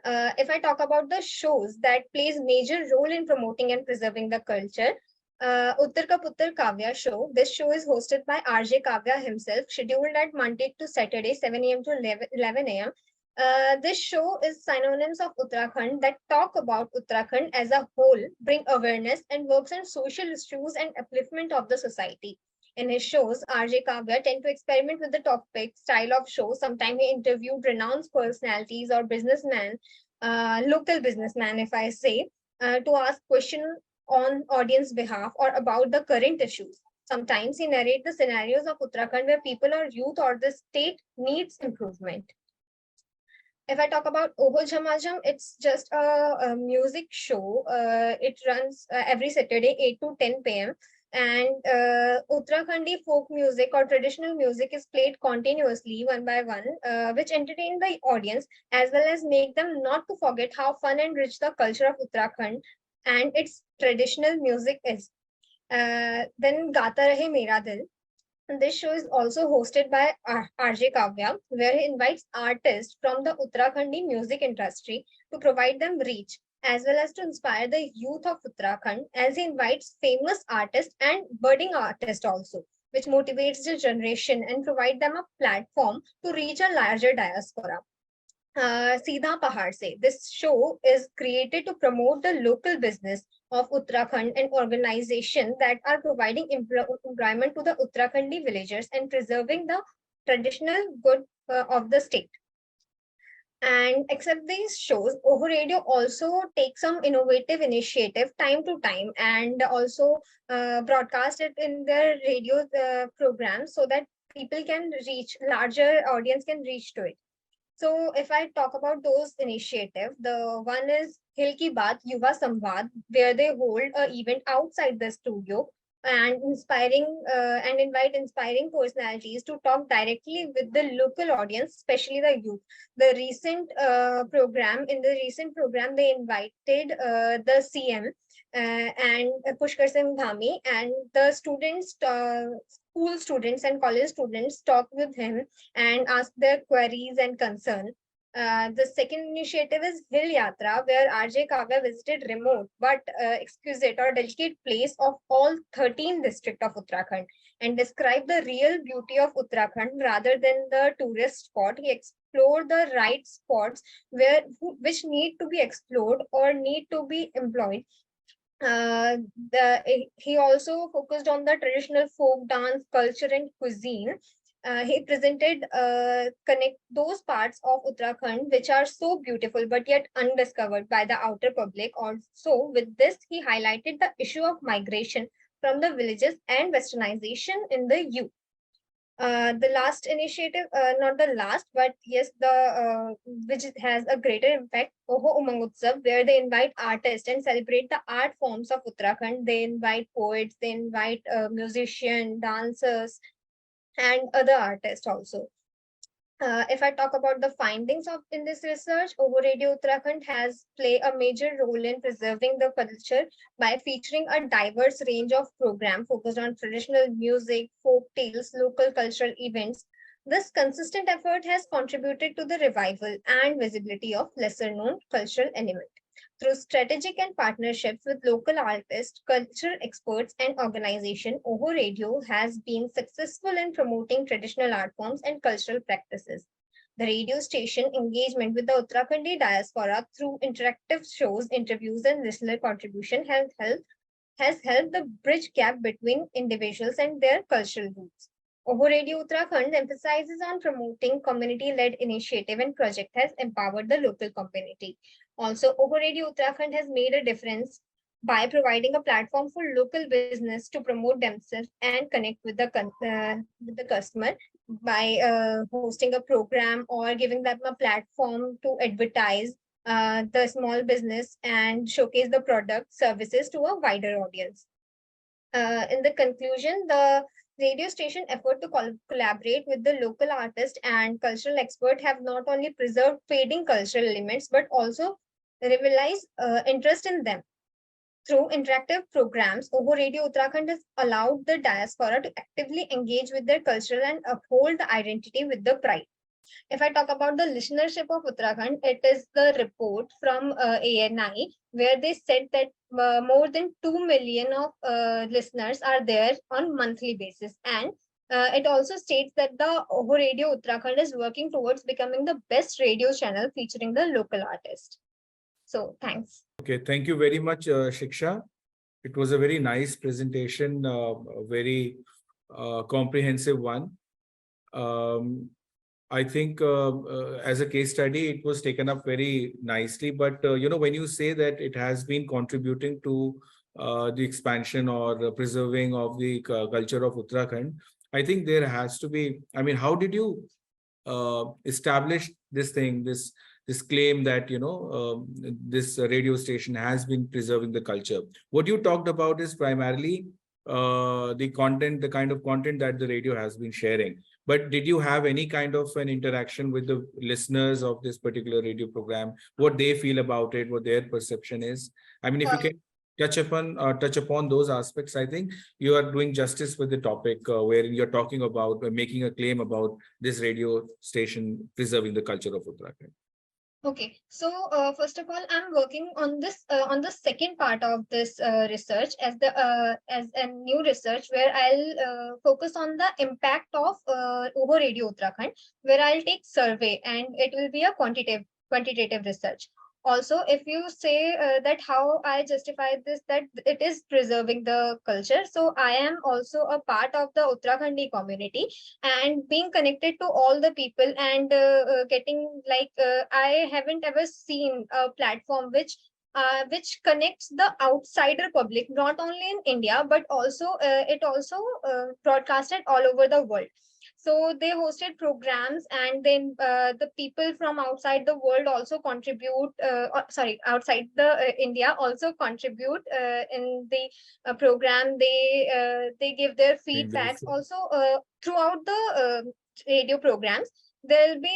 If I talk about the shows that plays major role in promoting and preserving the culture, Uttar Ka Puttar Kavya show. This show is hosted by RJ Kavya himself, scheduled at Monday to Saturday, 7 a.m. to 11 a.m. This show is synonyms of Uttarakhand that talk about Uttarakhand as a whole, bring awareness and works on social issues and upliftment of the society. In his shows, RJ Kavya tend to experiment with the topic, style of show. Sometimes he interviewed renowned personalities or businessmen, local businessman, if I say, to ask questions on audience behalf or about the current issues. Sometimes he narrates the scenarios of Uttarakhand where people or youth or the state needs improvement. If I talk about Oho Jhamajam, it's just a music show. It runs every Saturday, 8 to 10 p.m. And Uttarakhandi folk music or traditional music is played continuously one by one, which entertain the audience as well as make them not to forget how fun and rich the culture of Uttarakhand and its traditional music is. Then Gata Rahe Mera Dil. This show is also hosted by RJ Kavya, where he invites artists from the Uttarakhandi music industry to provide them reach, as well as to inspire the youth of Uttarakhand, as he invites famous artists and budding artists also, which motivates the generation and provide them a platform to reach a larger diaspora. Seedha Pahar Se. This show is created to promote the local business of Uttarakhand and organizations that are providing employment to the Uttarakhandi villagers and preserving the traditional good of the state. And except these shows, Oho Radio also takes some innovative initiative time to time and also broadcast it in their radio programs so that people can reach, larger audience can reach to it. So if I talk about those initiatives, the one is Hil Ki Baat Yuva Samvad, where they hold an event outside the studio and invite inspiring personalities to talk directly with the local audience, especially the youth. The recent program, they invited the CM and Pushkar Singh Dhami, and the students, school students and college students talk with him and ask their queries and concerns. The second initiative is Hill Yatra, where RJ Kavya visited remote but exquisite or delicate place of all 13 districts of Uttarakhand and described the real beauty of Uttarakhand rather than the tourist spot. He explored the right spots which need to be explored or need to be employed. He also focused on the traditional folk dance, culture, and cuisine. He presented connect those parts of Uttarakhand which are so beautiful but yet undiscovered by the outer public. Also, with this, he highlighted the issue of migration from the villages and westernization in the youth. The last initiative, not the last, but yes, the which has a greater impact, Oho Umang Utsav, where they invite artists and celebrate the art forms of Uttarakhand. They invite poets, they invite musicians, dancers, and other artists also. If I talk about the findings in this research, Oho Radio Uttarakhand has played a major role in preserving the culture by featuring a diverse range of programs focused on traditional music, folk tales, local cultural events. This consistent effort has contributed to the revival and visibility of lesser-known cultural elements. Through strategic and partnerships with local artists, cultural experts, and organizations, Oho Radio has been successful in promoting traditional art forms and cultural practices. The radio station engagement with the Uttarakhandi diaspora through interactive shows, interviews, and listener contribution has helped the bridge gap between individuals and their cultural roots. Oho Radio Uttarakhand emphasizes on promoting community-led initiative and project has empowered the local community. Also, Oho Radio Uttarakhand has made a difference by providing a platform for local business to promote themselves and connect with the customer by hosting a program or giving them a platform to advertise the small business and showcase the product services to a wider audience. In the conclusion, radio station effort to collaborate with the local artist and cultural expert have not only preserved fading cultural elements, but also revitalized interest in them. Through interactive programs, OVO Radio Uttarakhand has allowed the diaspora to actively engage with their culture and uphold the identity with the pride. If I talk about the listenership of Uttarakhand, it is the report from ANI, where they said that more than 2 million of listeners are there on monthly basis. And it also states that the OVO Radio Uttarakhand is working towards becoming the best radio channel featuring the local artist. So thanks. Okay, thank you very much, Shiksha. It was a very nice presentation, a very comprehensive one. I think as a case study, it was taken up very nicely. But, when you say that it has been contributing to the expansion or preserving of the culture of Uttarakhand, I think there has to be, I mean, how did you establish this thing, this claim that, this radio station has been preserving the culture? What you talked about is primarily the content, the kind of content that the radio has been sharing. But did you have any kind of an interaction with the listeners of this particular radio program? What they feel about it, what their perception is? I mean, if you can touch upon those aspects, I think you are doing justice with the topic wherein you're talking about making a claim about this radio station preserving the culture of Uttarakhand. Okay, so first of all, I'm working on this on the second part of this research as a new research where I'll focus on the impact of OVO Radio Uttarakhand, where I'll take survey and it will be a quantitative research. Also, if you say that how I justify this, that it is preserving the culture. So I am also a part of the Uttarakhandi community and being connected to all the people and getting like, I haven't ever seen a platform which connects the outsider public, not only in India, but also it also broadcasted all over the world. So they hosted programs, and then the people from outside the world also contribute. Outside the India also contribute in the program. They give their feedbacks. Also, throughout the radio programs, there'll be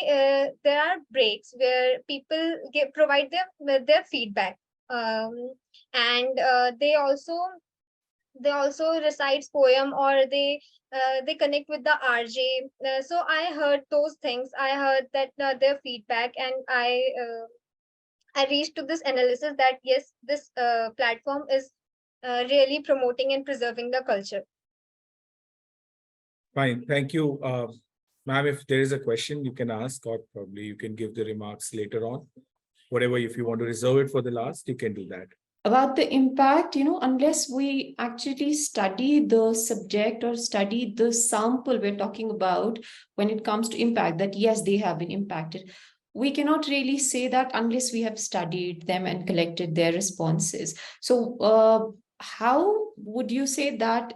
there are breaks where people provide their feedback, and they also recite poem, or they connect with the RJ. So I heard those things. I heard that their feedback, and I reached to this analysis that yes, this platform is really promoting and preserving the culture. Fine, thank you. Ma'am, if there is a question you can ask, or probably you can give the remarks later on. Whatever, if you want to reserve it for the last, you can do that. About the impact, unless we actually study the subject or study the sample we're talking about when it comes to impact, that yes, they have been impacted. We cannot really say that unless we have studied them and collected their responses. So how would you say that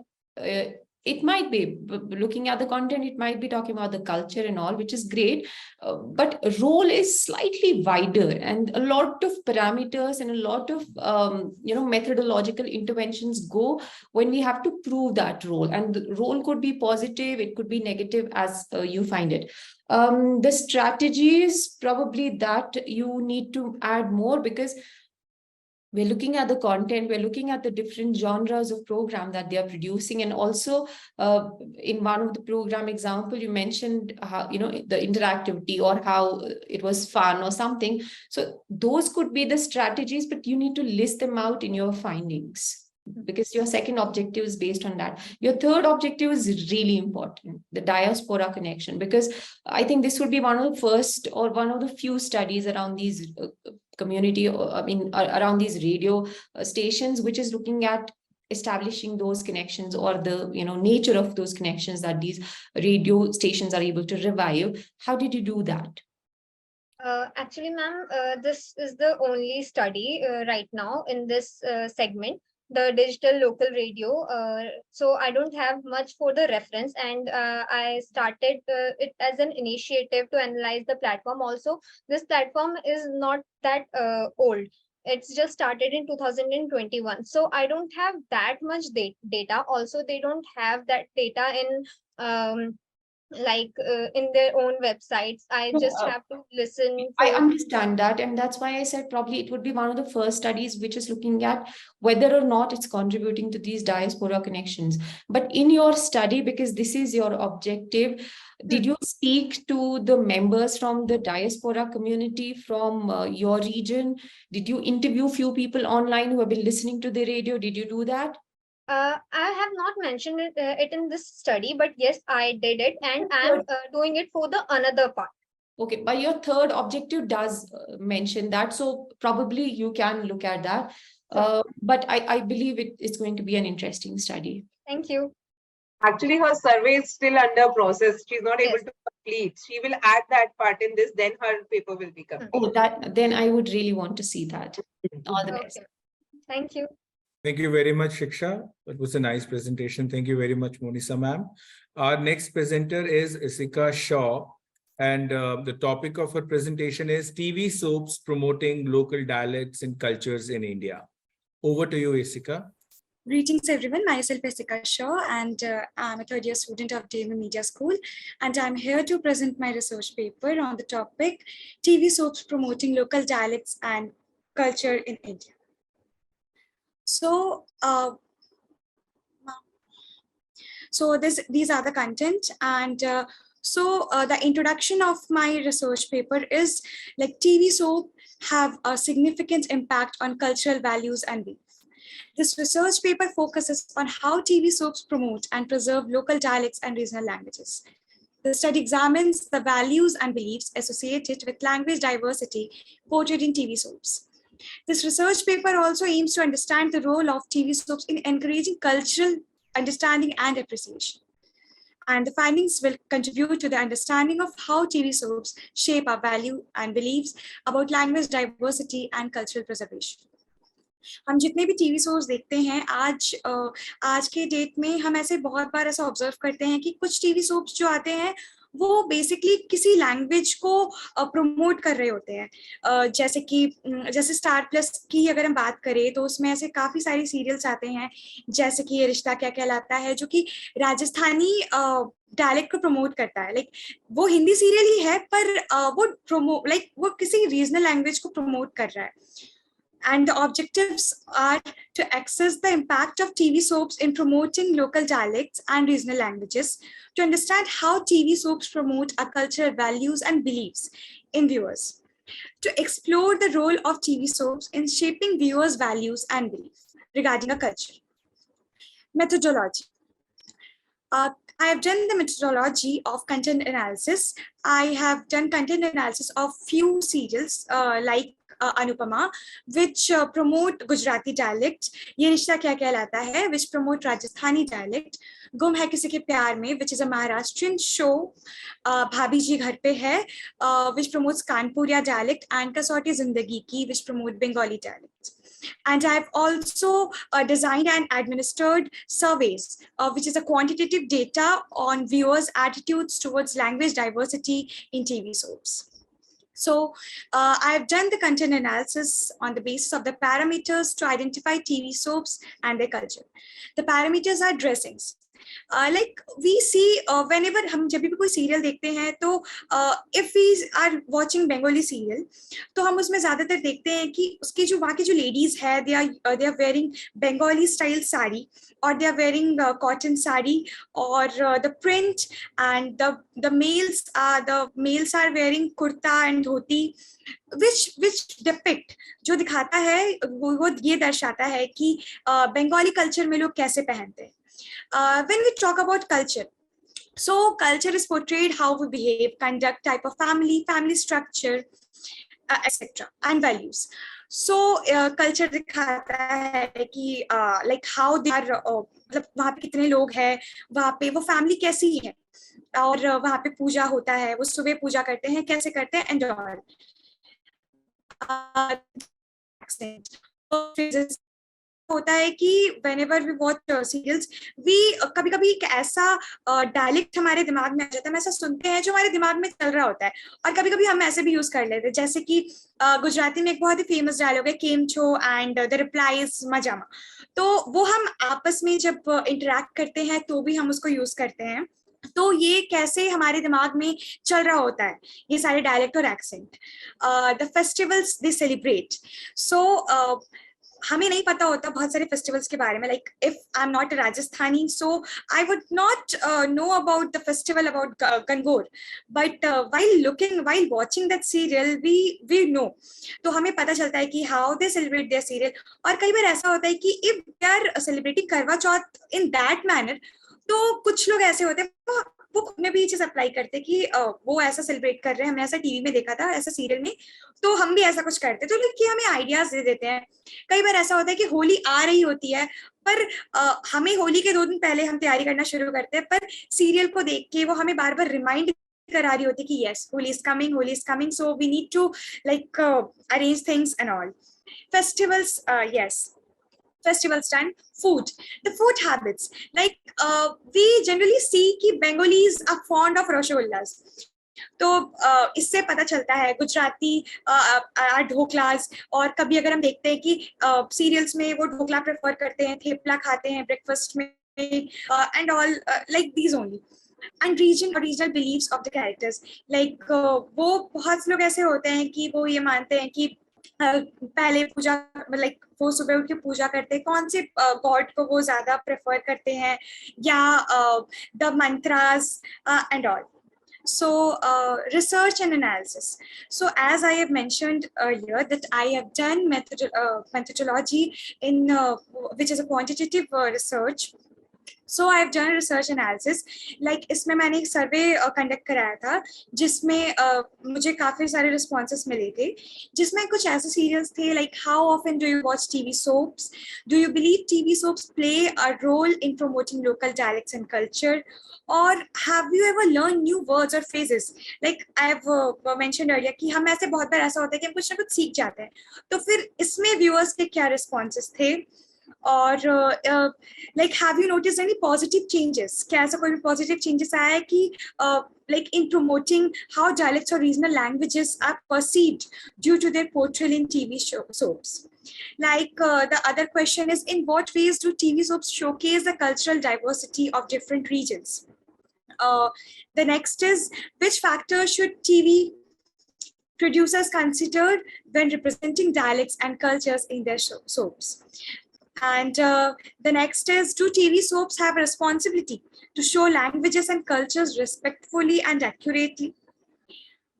it might be looking at the content, it might be talking about the culture and all, which is great, but role is slightly wider, and a lot of parameters and a lot of methodological interventions go when we have to prove that role, and the role could be positive, it could be negative as you find it. The strategies probably that you need to add more, because we're looking at the content, we're looking at the different genres of program that they are producing. And also in one of the program example, you mentioned how, the interactivity or how it was fun or something. So those could be the strategies, but you need to list them out in your findings, because your second objective is based on that. Your third objective is really important, the diaspora connection, because I think this would be one of the first or one of the few studies around these community, around these radio stations, which is looking at establishing those connections, or the nature of those connections that these radio stations are able to revive. How did you do that? Actually, ma'am, this is the only study right now in this segment, the digital local radio. So I don't have much for the reference, and I started it as an initiative to analyze the platform. Also, this platform is not that old. It's just started in 2021. So I don't have that much data. Also, they don't have that data in in their own websites. I No, just have to listen I for. understand that, and that's why I said probably it would be one of the first studies which is looking at whether or not it's contributing to these diaspora connections. But in your study, because this is your objective, did you speak to the members from the diaspora community from your region? Did you interview few people online who have been listening to the radio? Did you do that? I have not mentioned it in this study, but yes, I did it, and I'm doing it for the another part. Okay, but your third objective does mention that, so probably you can look at that. But I believe it's going to be an interesting study. Thank you. Actually, her survey is still under process. She's not able Yes. to complete. She will add that part in this, then her paper will be complete. Oh, then I would really want to see that. All the best. Okay. Thank you. Thank you very much, Shiksha. It was a nice presentation. Thank you very much, Monisa ma'am. Our next presenter is Isika Shaw. And the topic of her presentation is TV soaps promoting local dialects and cultures in India. Over to you, Isika. Greetings everyone, myself is Isika Shaw and I'm a third year student of DME Media School, and I'm here to present my research paper on the topic TV soaps promoting local dialects and culture in India. So, these are the content, and the introduction of my research paper is like TV soap have a significant impact on cultural values and beliefs. This research paper focuses on how TV soaps promote and preserve local dialects and regional languages. The study examines the values and beliefs associated with language diversity portrayed in TV soaps. This research paper also aims to understand the role of TV soaps in encouraging cultural understanding and appreciation. And the findings will contribute to the understanding of how TV soaps shape our value and beliefs about language diversity and cultural preservation. हम जितने भी TV shows देखते हैं आज के date में हम ऐसे बहुत बार ऐसा ऑब्जर्व करते हैं कि कुछ टीवी सोप्स जो आते हैं वो बेसिकली किसी लैंग्वेज को प्रमोट कर रहे होते हैं, जैसे स्टार प्लस की अगर हम बात करें तो उसमें ऐसे काफी सारी सीरियल्स आते हैं, जैसे कि ये रिश्ता क्या कहलाता है, जो कि राजस्थानी डायलेक्ट को प्रमोट करता है. लाइक वो हिंदी सीरियल ही है पर वो किसी रीजनल लैंग्वेज को प्रमोट कर रहा है. And the objectives are to access the impact of TV soaps in promoting local dialects and regional languages, to understand how TV soaps promote our cultural values and beliefs in viewers, to explore the role of TV soaps in shaping viewers' values and beliefs regarding a culture. Methodology. I have done the methodology of content analysis. I have done content analysis of few serials like Anupama, which promote Gujarati dialect. ये रिश्ता क्या कहलाता है, which promote Rajasthani dialect. गुम है किसी के प्यार में, which is a Maharashtrian show. भाभी जी घर पे है, which promotes Kanpuriya dialect, and कसौटी जिंदगी की, which promote Bengali dialect. And I've also designed and administered surveys, which is a quantitative data on viewers' attitudes towards language diversity in TV soaps. So I've done the content analysis on the basis of the parameters to identify TV soaps and their culture. The parameters are dressings. Like we see whenever हम जब भी कोई serial देखते हैं तो if we are watching Bengali serial तो हम उसमें ज़्यादातर देखते हैं कि उसके जो वहाँ की जो ladies है they are wearing Bengali style sari or they are wearing cotton sari or the print, and the males are wearing kurta and dhoti, which depict जो दिखाता है वो ये दर्शाता है कि Bengali culture में लोग कैसे पहनते हैं. When we talk about culture, so culture is portrayed how we behave, conduct, type of family structure, etc. and values. So culture दिखाता है कि like how they are, मतलब वहाँ पे कितने लोग हैं, वहाँ पे वो family कैसी है, और वहाँ पे पूजा होता है, वो सुबह पूजा करते हैं, कैसे करते हैं, and all. होता है कि whenever we watch serials, we कभी-कभी एक ऐसा डायलेक्ट हमारे दिमाग में आ जाता है, हम ऐसा सुनते हैं जो हमारे दिमाग में चल रहा होता है, और कभी-कभी हम ऐसे भी यूज कर लेते हैं, जैसे कि गुजराती में एक बहुत ही फेमस डायलॉग है केम छो एंड द रिप्लाई इज मजामा, तो वो हम आपस में जब इंटरेक्ट करते हैं तो भी हम उसको यूज करते हैं। तो ये कैसे हमारे दिमाग में चल रहा होता है, ये सारे डायलेक्ट और accent. The festivals they celebrate, so हमें नहीं पता होता बहुत सारे फेस्टिवल्स के बारे में, like if I am not a Rajasthani, so I would not know about the festival about Gangaur, but while watching that serial we know, तो हमें पता चलता है कि how they celebrate their serial. और कई बार ऐसा होता है कि इफ दे आर सेलिब्रेटिंग करवा चौथ इन दैट मैनर, तो कुछ लोग ऐसे होते हैं वो खुद में भी ये चीज अप्लाई करते हैं कि वो ऐसा सेलिब्रेट कर रहे हैं, हमने ऐसा टीवी में देखा था, ऐसा सीरियल में, तो हम भी ऐसा कुछ करते हैं, तो लोग हमें आइडियाज दे देते हैं। कई बार ऐसा होता है कि होली आ रही होती है, पर हमें होली के 2 दिन पहले हम तैयारी करना शुरू करते हैं, पर सीरियल को देख के वो हमें बार बार रिमाइंड करा रही होती है कि yes Holi is coming, so we need to like arrange things and all. Festivals, yes, festivals done. Food, the food habits, like we generally see कि Bengalis are fond of rasgullas, तो इससे पता चलता है गुजराती ढोकलास, और कभी अगर हम देखते हैं कि सीरियल्स में वो ढोकला प्रेफर करते हैं, थेपला खाते हैं ब्रेकफास्ट में, and all like these only. And regional beliefs of the characters, like वो बहुत लोग ऐसे होते हैं कि वो ये मानते हैं कि पहले पूजा, लाइक वो सुबह उठ के पूजा करते हैं, कौन से गॉड को वो ज्यादा प्रेफर करते हैं, या the mantras and all. So research and analysis. So as I have mentioned earlier that I have done methodology in which is a quantitative research. So I have done research analysis, like इसमें मैंने एक survey conduct कराया था, जिसमें मुझे काफी सारे responses मिले थे, जिसमें कुछ ऐसे सीरियल्स थे like how often do you watch TV soaps, do you believe TV soaps play a role in promoting local dialects and culture, or have you ever learned new words or phrases, like I have mentioned earlier कि हम ऐसे बहुत बार ऐसा होता है कि हम कुछ ना कुछ सीख जाते हैं, तो फिर इसमें व्यूअर्स के क्या रिस्पॉन्सेस थे, और like have you noticed any positive changes, क्या ऐसा कोई भी positive changes आया है कि like in promoting how dialects or regional languages are perceived due to their portrayal in TV soaps. Like the other question is, in what ways do TV soaps showcase the cultural diversity of different regions? The next is, which factors should TV producers consider when representing dialects and cultures in their soaps? And the next is, do TV soaps have a responsibility to show languages and cultures respectfully and accurately?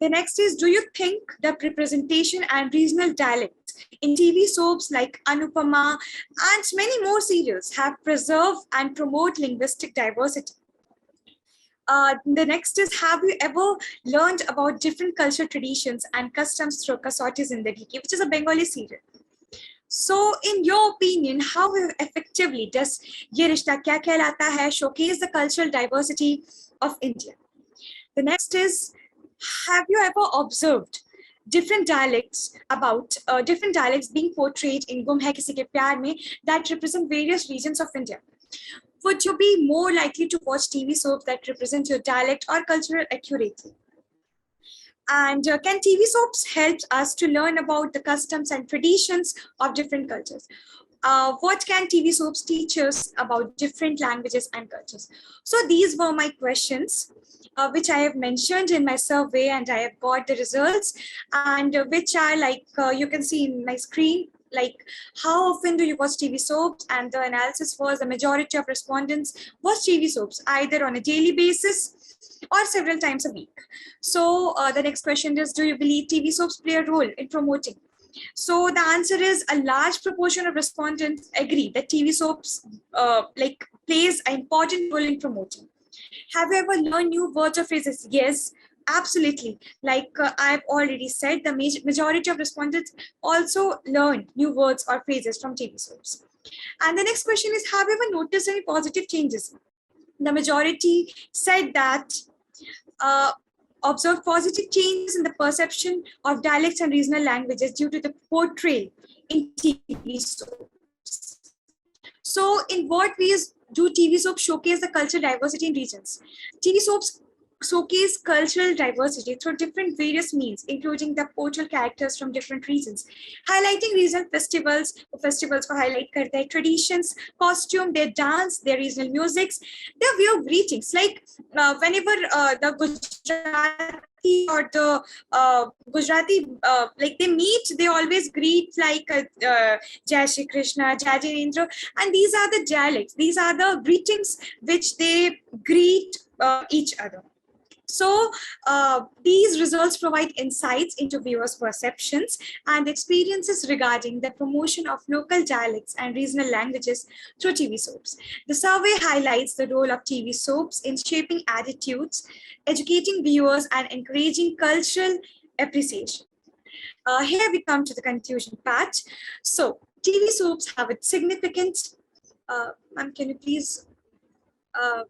The next is, do you think that representation and regional dialects in TV soaps like Anupama and many more serials have preserved and promote linguistic diversity? The next is, have you ever learned about different cultural traditions and customs through Kasautis in the Deakin, which is a Bengali serial? So in your opinion, how effectively does Ye Rishta Kya Kehlata Hai showcase the cultural diversity of India? The next is, have you ever observed different dialects being portrayed in Gum Hai Kisi Ke Pyar Mein that represent various regions of India? Would you be more likely to watch TV soaps that represent your dialect or culture accurately? And can TV soaps help us to learn about the customs and traditions of different cultures? What can TV soaps teach us about different languages and cultures? So these were my questions, which I have mentioned in my survey, and I have got the results, and which are like, you can see in my screen, like how often do you watch TV soaps? And the analysis was the majority of respondents watch TV soaps either on a daily basis or several times a week. So the next question is, do you believe TV soaps play a role in promoting? So the answer is, a large proportion of respondents agree that TV soaps like plays an important role in promoting. Have you ever learned new words or phrases? Yes, absolutely. Like I've already said, the majority of respondents also learn new words or phrases from TV soaps. And the next question is, have you ever noticed any positive changes? The majority said that observed positive changes in the perception of dialects and regional languages due to the portrayal in TV soaps. So in what ways do TV soaps showcase the cultural diversity in regions? TV soaps showcase cultural diversity through different various means, including the portrayal characters from different regions, highlighting regional festivals को highlight करते हैं, traditions, costume, their dance, their regional musics, their way of greetings. Like whenever the Gujarati or the Gujarati, like they meet, they always greet like Jai Shri Krishna, Jai Jinendra, and these are the dialects. These are the greetings which they greet each other. So these results provide insights into viewers' perceptions and experiences regarding the promotion of local dialects and regional languages through TV soaps. The survey highlights the role of TV soaps in shaping attitudes, educating viewers, and encouraging cultural appreciation. Here we come to the conclusion part. So TV soaps have a significant, ma'am, can you please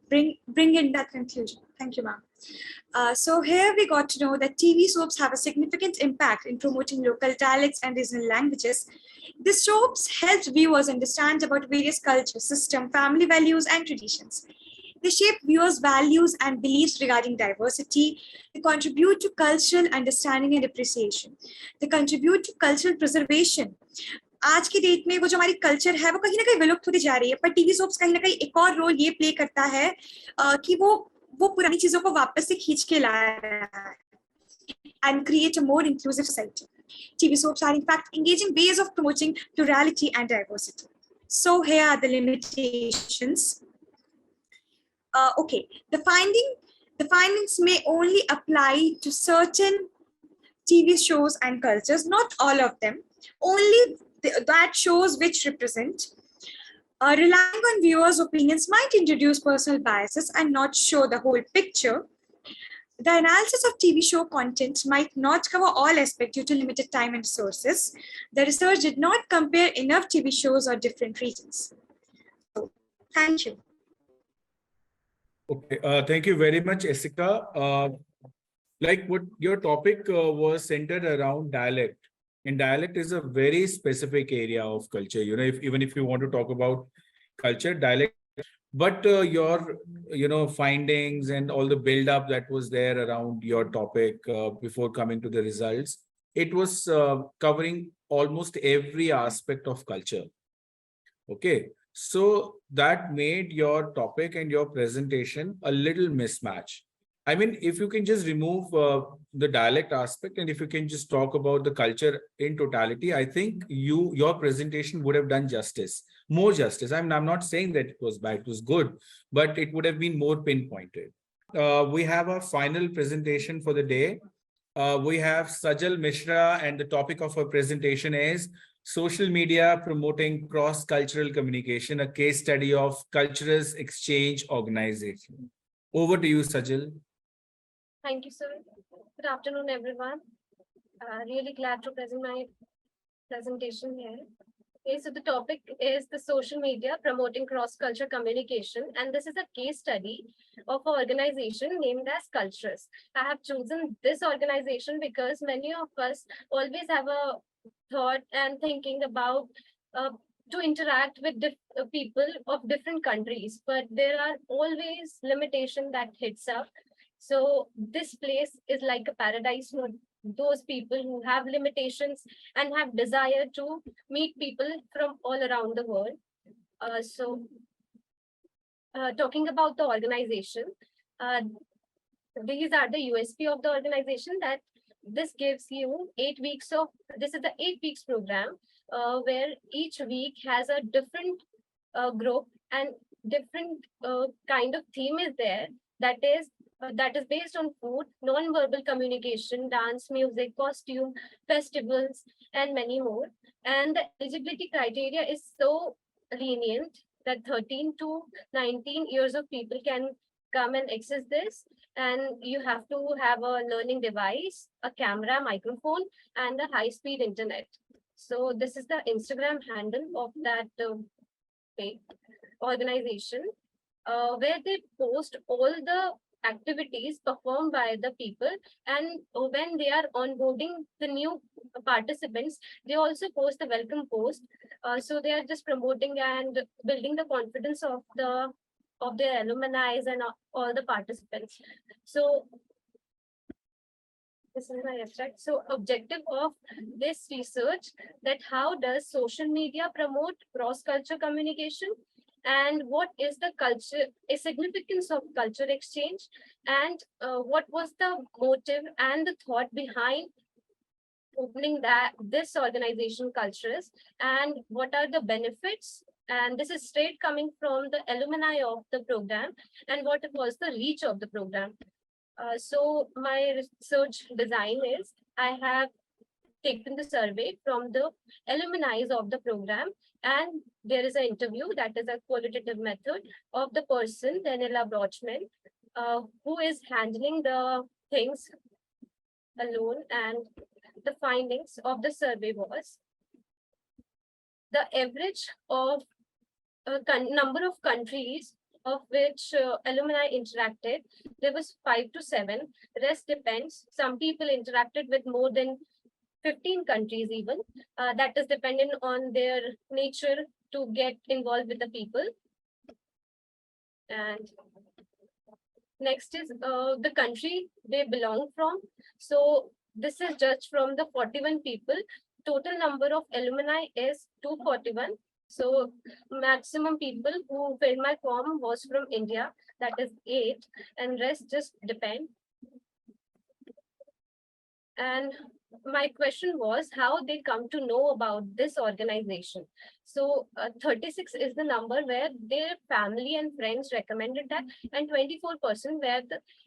bring in that conclusion? Thank you, ma'am. So here we got to know that TV soaps have a significant impact in promoting local dialects and regional languages. The soaps help viewers understand about various cultures, system, family values, and traditions. They shape viewers' values and beliefs regarding diversity. They contribute to cultural understanding and appreciation. They contribute to cultural preservation. आज की date में वो जो हमारी culture है वो कहीं ना कहीं विलुप्त होती जा रही है, पर टीवी सोप्स कहीं ना कहीं एक और रोल ये प्ले करता है कि वो पुरानी चीजों को वापस से खींच के ला रहा है and create a more inclusive society. TV soaps are in fact engaging ways of promoting plurality and diversity. So here are the limitations. Okay, the findings may only apply to certain TV shows and cultures, not all of them, only that shows which represent. Relying on viewers' opinions might introduce personal biases and not show the whole picture. The analysis of TV show content might not cover all aspects due to limited time and resources. The research did not compare enough TV shows or different regions. So, thank you. Okay, thank you very much, Esika. Like what your topic was centered around dialect. And dialect is a very specific area of culture. You know, even if you want to talk about culture, dialect, but your, findings and all the build-up that was there around your topic before coming to the results, it was covering almost every aspect of culture. Okay, so that made your topic and your presentation a little mismatch. I mean, if you can just remove the dialect aspect and if you can just talk about the culture in totality, I think your presentation would have done justice, more justice. I'm not saying that it was bad, it was good, but it would have been more pinpointed. We have a final presentation for the day. We have Sajal Mishra, and the topic of our presentation is Social Media Promoting Cross-Cultural Communication, a case study of Cultures Exchange Organization. Over to you, Sajal. Thank you, sir. Good afternoon, everyone. Really glad to present my presentation here. Okay, so the topic is the social media promoting cross-cultural communication, and this is a case study of an organization named as Cultures. I have chosen this organization because many of us always have a thought and thinking about to interact with people of different countries, but there are always limitations that hits up. So this place is like a paradise for those people who have limitations and have desire to meet people from all around the world. Talking about the organization, these are the USP of the organization, that this gives you 8 weeks of, this is the 8 weeks program where each week has a different group and different kind of theme is there, that is based on food, non-verbal communication, dance, music, costume, festivals, and many more. And the eligibility criteria is so lenient that 13 to 19 years of people can come and access this. And you have to have a learning device, a camera, microphone, and a high-speed internet. So this is the Instagram handle of that organization, where they post all the activities performed by the people, and when they are onboarding the new participants, they also post the welcome post. So they are just promoting and building the confidence of their alumni and all the participants. So this is my abstract. So objective of this research, that how does social media promote cross-culture communication, and what is the culture, a significance of culture exchange, and what was the motive and the thought behind opening this organization Cultures, and what are the benefits. And this is straight coming from the alumni of the program, and what was the reach of the program. So my research design is, I have taken the survey from the alumni of the program, and there is an interview, that is a qualitative method of the person, Daniela Brochman, who is handling the things alone. And the findings of the survey was, the average of number of countries of which alumni interacted, there was 5 to 7. Rest depends. Some people interacted with more than 15 countries even. That is dependent on their nature to get involved with the people. And next is the country they belong from. So this is judged from the 41 people. Total number of alumni is 241. So maximum people who filled my form was from India, that is 8, and rest just depend. And my question was how they come to know about this organization. So 36 is the number where their family and friends recommended that, and 24% where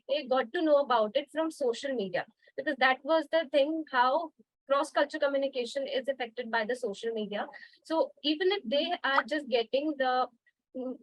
they got to know about it from social media, because that was the thing, how cross-culture communication is affected by the social media. So even if they are just getting the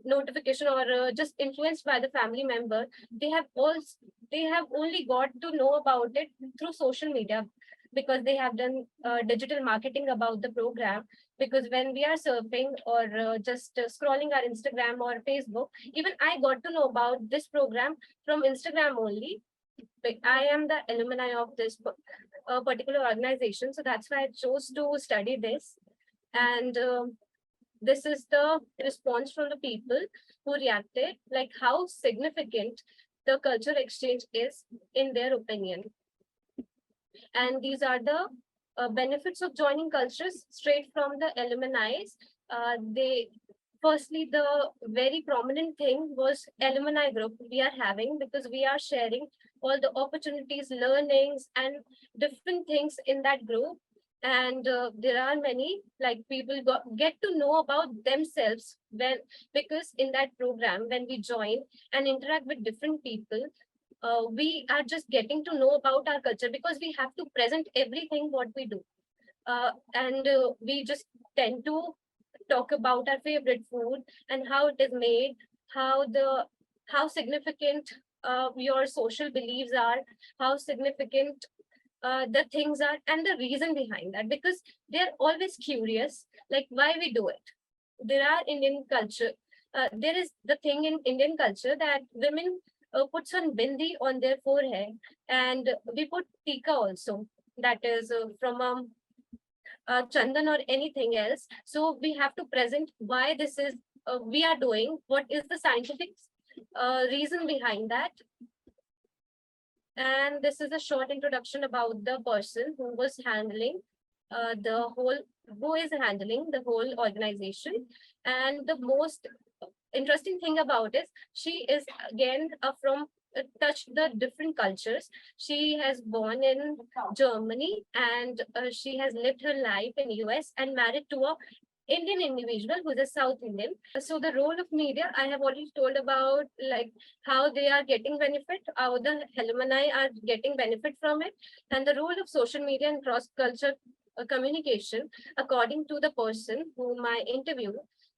notification or just influenced by the family member, they have only got to know about it through social media, because they have done digital marketing about the program. Because when we are surfing or just scrolling our Instagram or Facebook, even I got to know about this program from Instagram only. Like, I am the alumni of this particular organization, so that's why I chose to study this. And this is the response from the people who reacted, like how significant the culture exchange is in their opinion. And these are the benefits of joining cultures straight from the alumni. Firstly, the very prominent thing was alumni group we are having, because we are sharing all the opportunities, learnings, and different things in that group. And there are many, like, people get to know about themselves because in that program, when we join and interact with different people, we are just getting to know about our culture, because we have to present everything what we do. And we just tend to talk about our favorite food and how it is made, how significant your social beliefs are, how significant the things are, and the reason behind that, because they're always curious, like why we do it. There are Indian culture. There is the thing in Indian culture that women puts on bindi on their forehead, and we put tika also, that is from chandan or anything else. So we have to present why this is we are doing, what is the scientific reason behind that. And this is a short introduction about the person who was handling who is handling the whole organization. And the most interesting thing about is, she is again from touched the different cultures. She has born in Germany, and she has lived her life in US and married to a Indian individual who's a South Indian. So the role of media, I have already told about, like how they are getting benefit, how the alumni are getting benefit from it, and the role of social media and cross-culture communication, according to the person whom I interviewed,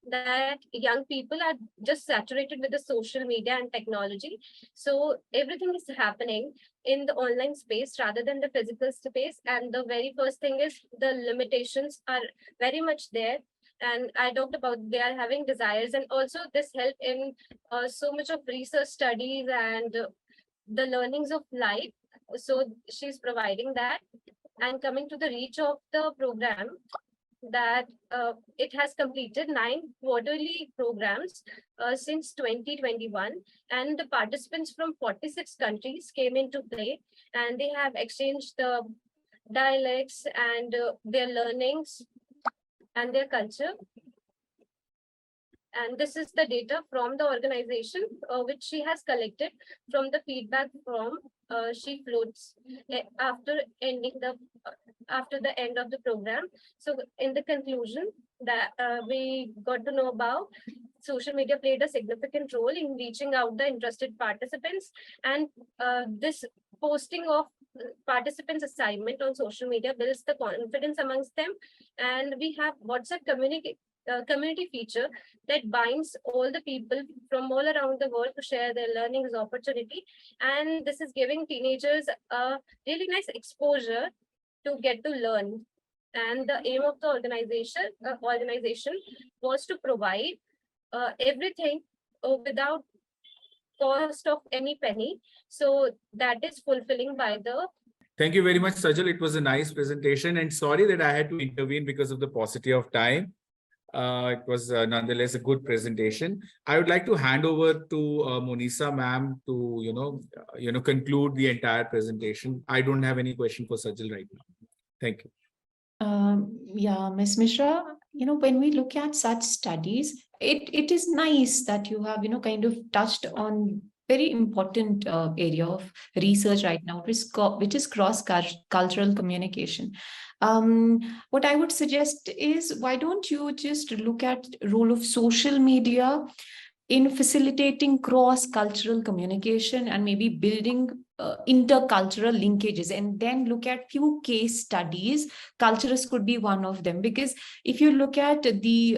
that young people are just saturated with the social media and technology. So everything is happening in the online space rather than the physical space. And the very first thing is, the limitations are very much there. And I talked about they are having desires, and also this help in so much of research studies and the learnings of life. So she's providing that. And coming to the reach of the program, that it has completed 9 quarterly programs since 2021, and the participants from 46 countries came into play, and they have exchanged the dialects and their learnings and their culture. And this is the data from the organization, which she has collected from the feedback from she floats after the end of the program. So in the conclusion, that we got to know about social media played a significant role in reaching out the interested participants, and this posting of participants' assignment on social media builds the confidence amongst them. And we have WhatsApp community feature that binds all the people from all around the world to share their learnings opportunity, and this is giving teenagers a really nice exposure to get to learn. And the aim of the organization was to provide everything without cost of any penny, so that is fulfilling by the. Thank you very much, Sajal. It was a nice presentation, and sorry that I had to intervene because of the paucity of time. It was nonetheless a good presentation. I would like to hand over to Monisa ma'am to conclude the entire presentation. I don't have any question for Sajal right now. Thank you. Yeah, Ms. Mishra, when we look at such studies, it is nice that you have, kind of touched on very important area of research right now, which is cross-cultural communication. What I would suggest is, why don't you just look at role of social media in facilitating cross-cultural communication and maybe building intercultural linkages, and then look at few case studies. Cultures could be one of them, because if you look at the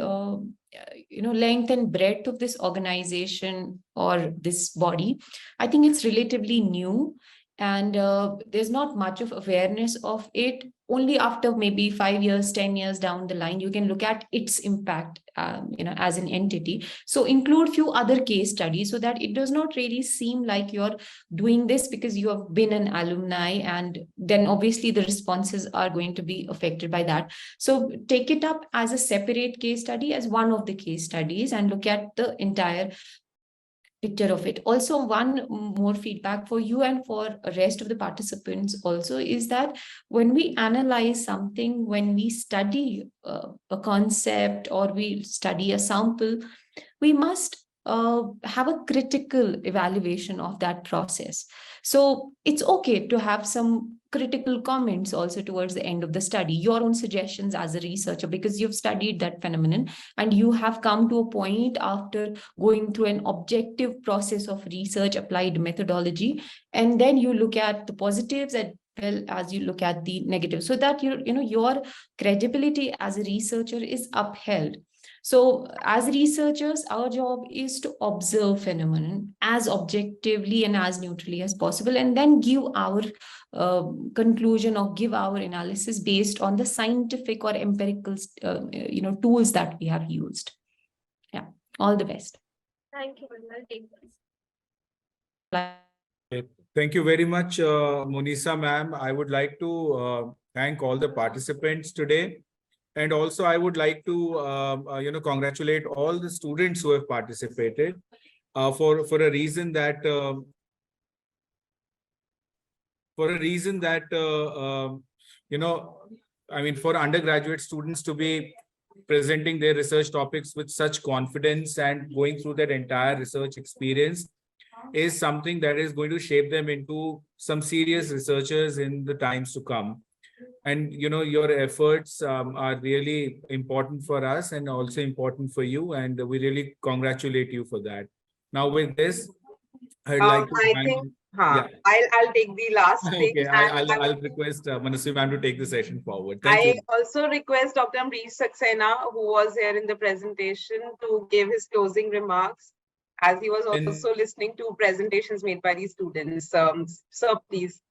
length and breadth of this organization or this body, I think it's relatively new, and there's not much of awareness of it. Only after maybe 5 years, 10 years down the line, you can look at its impact, as an entity. So include few other case studies so that it does not really seem like you're doing this because you have been an alumni, and then obviously the responses are going to be affected by that. So take it up as a separate case study, as one of the case studies, and look at the entire picture of it. Also, one more feedback for you and for the rest of the participants also is that when we analyze something, when we study a concept or we study a sample, we must have a critical evaluation of that process. So it's okay to have some critical comments also towards the end of the study, your own suggestions as a researcher, because you've studied that phenomenon and you have come to a point after going through an objective process of research applied methodology, and then you look at the positives as well as you look at the negatives, so that your credibility as a researcher is upheld. So as researchers, our job is to observe phenomenon as objectively and as neutrally as possible, and then give our conclusion or give our analysis based on the scientific or empirical tools that we have used. Yeah, all the best. Thank you. I'll take this. Thank you very much, Monisa ma'am. I would like to thank all the participants today. And also, I would like to, congratulate all the students who have participated for a reason that, for undergraduate students to be presenting their research topics with such confidence and going through that entire research experience is something that is going to shape them into some serious researchers in the times to come. And your efforts are really important for us and also important for you, and we really congratulate you for that. Now with this, I'd like to I'll take the last thing. Okay, I'll request Manasvi ma'am to take the session forward. Thank you. I also request Dr. Amrish Saxena, who was here in the presentation, to give his closing remarks, as he was also listening to presentations made by the students. Sir, please.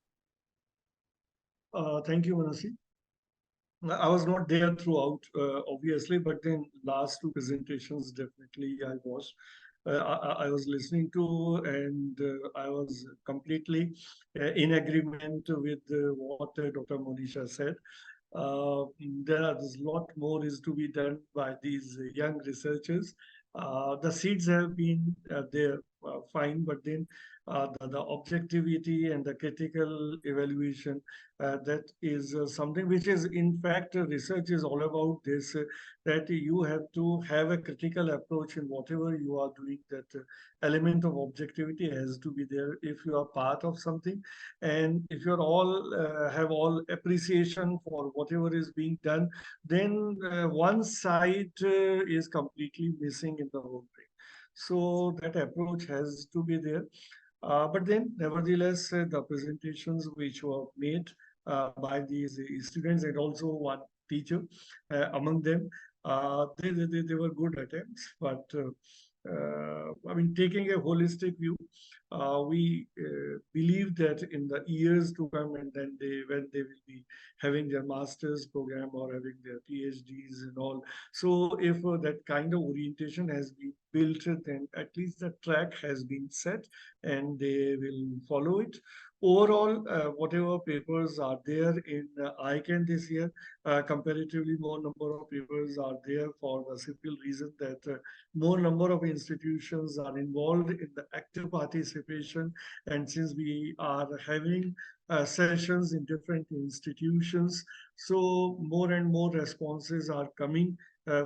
Thank you, Manasvi. I was not there throughout, obviously, but in last 2 presentations, definitely I was. I was listening to, and I was completely in agreement with what Dr. Monisha said. There's a lot more is to be done by these young researchers. The seeds have been there, fine, but then the objectivity and the critical evaluation, that is something which is, in fact, research is all about this, that you have to have a critical approach in whatever you are doing. That element of objectivity has to be there if you are part of something, and if you're all have all appreciation for whatever is being done, then one side is completely missing in the whole thing. So that approach has to be there. But then, nevertheless, the presentations which were made by these students and also one teacher among them, they were good attempts. But I mean, taking a holistic view, we believe that in the years to come, and then when they will be having their master's program or having their PhDs and all. So if that kind of orientation has been built, then at least the track has been set and they will follow it. Overall, whatever papers are there in ICAN this year, comparatively more number of papers are there for the simple reason that more number of institutions are involved in the active participation. And since we are having sessions in different institutions, so more and more responses are coming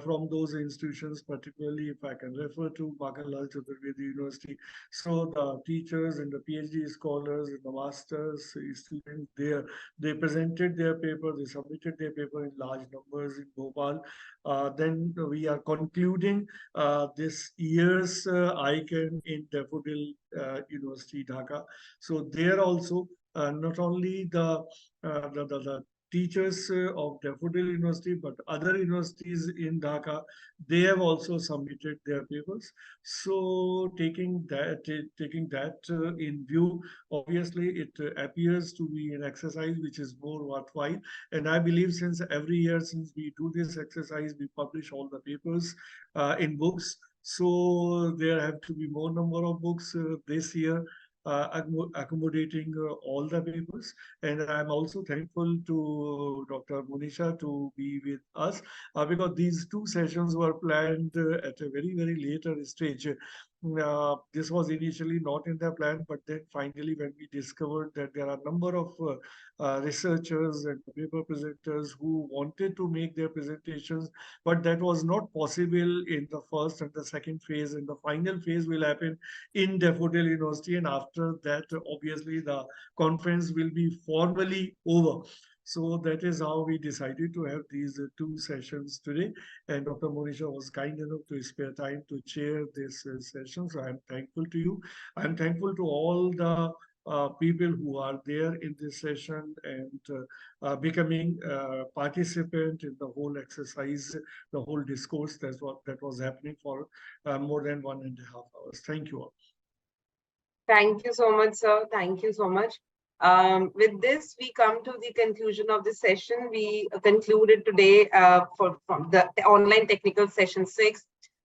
from those institutions, particularly if I can refer to Makanlal Chaturvedi University. So the teachers and the PhD scholars and the masters students there, they presented their paper, they submitted their paper in large numbers in Bhopal. Then we are concluding this year's ICAN in Daffodil University, Dhaka. So there also, not only the teachers of Daffodil University, but other universities in Dhaka, they have also submitted their papers. So taking that in view, obviously it appears to be an exercise which is more worthwhile. And I believe since every year, since we do this exercise, we publish all the papers in books. So there have to be more number of books this year, accommodating all the papers. And I'm also thankful to Dr. Monisha to be with us because these two sessions were planned at a very, very later stage. This was initially not in the plan, but then finally when we discovered that there are a number of researchers and paper presenters who wanted to make their presentations, but that was not possible in the first and the second phase, and the final phase will happen in Daffodil University, and after that obviously the conference will be formally over. So that is how we decided to have these two sessions today. And Dr. Monisha was kind enough to spare time to chair this session. So I'm thankful to you. I'm thankful to all the people who are there in this session and becoming participant in the whole exercise, the whole discourse. That's what that was happening for more than 1.5 hours. Thank you all. Thank you so much, sir. Thank you so much. With this, we come to the conclusion of the session. We concluded today from the online technical session 6.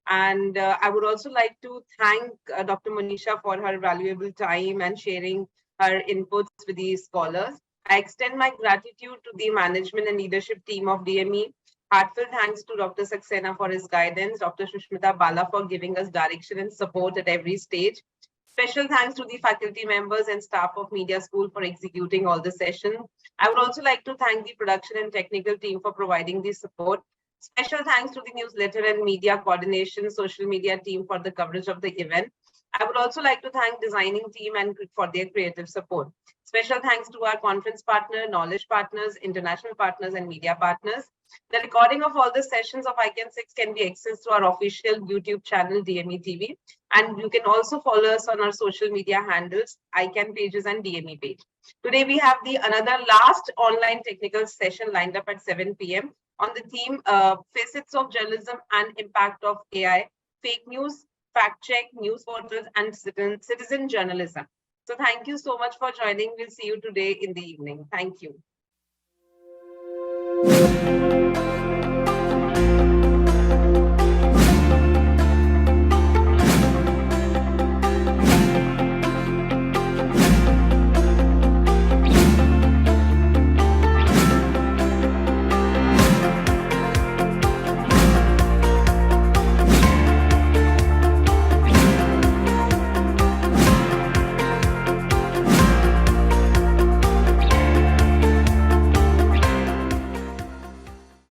And I would also like to thank Dr. Monisha for her valuable time and sharing her inputs with the scholars. I extend my gratitude to the management and leadership team of DME. Heartfelt thanks to Dr. Saxena for his guidance, Dr. Shushmita Bala for giving us direction and support at every stage. Special thanks to the faculty members and staff of Media School for executing all the session. I would also like to thank the production and technical team for providing the support. Special thanks to the newsletter and media coordination, social media team for the coverage of the event. I would also like to thank designing team and for their creative support. Special thanks to our conference partner, knowledge partners, international partners, and media partners. The recording of all the sessions of ICAN6 can be accessed through our official YouTube channel, DME TV. And you can also follow us on our social media handles, ICAN pages and DME page. Today, we have another last online technical session lined up at 7 p.m. on the theme Facets of Journalism and Impact of AI, Fake News, Fact Check, News Portals, and Citizen Journalism. So thank you so much for joining. We'll see you today in the evening. Thank you.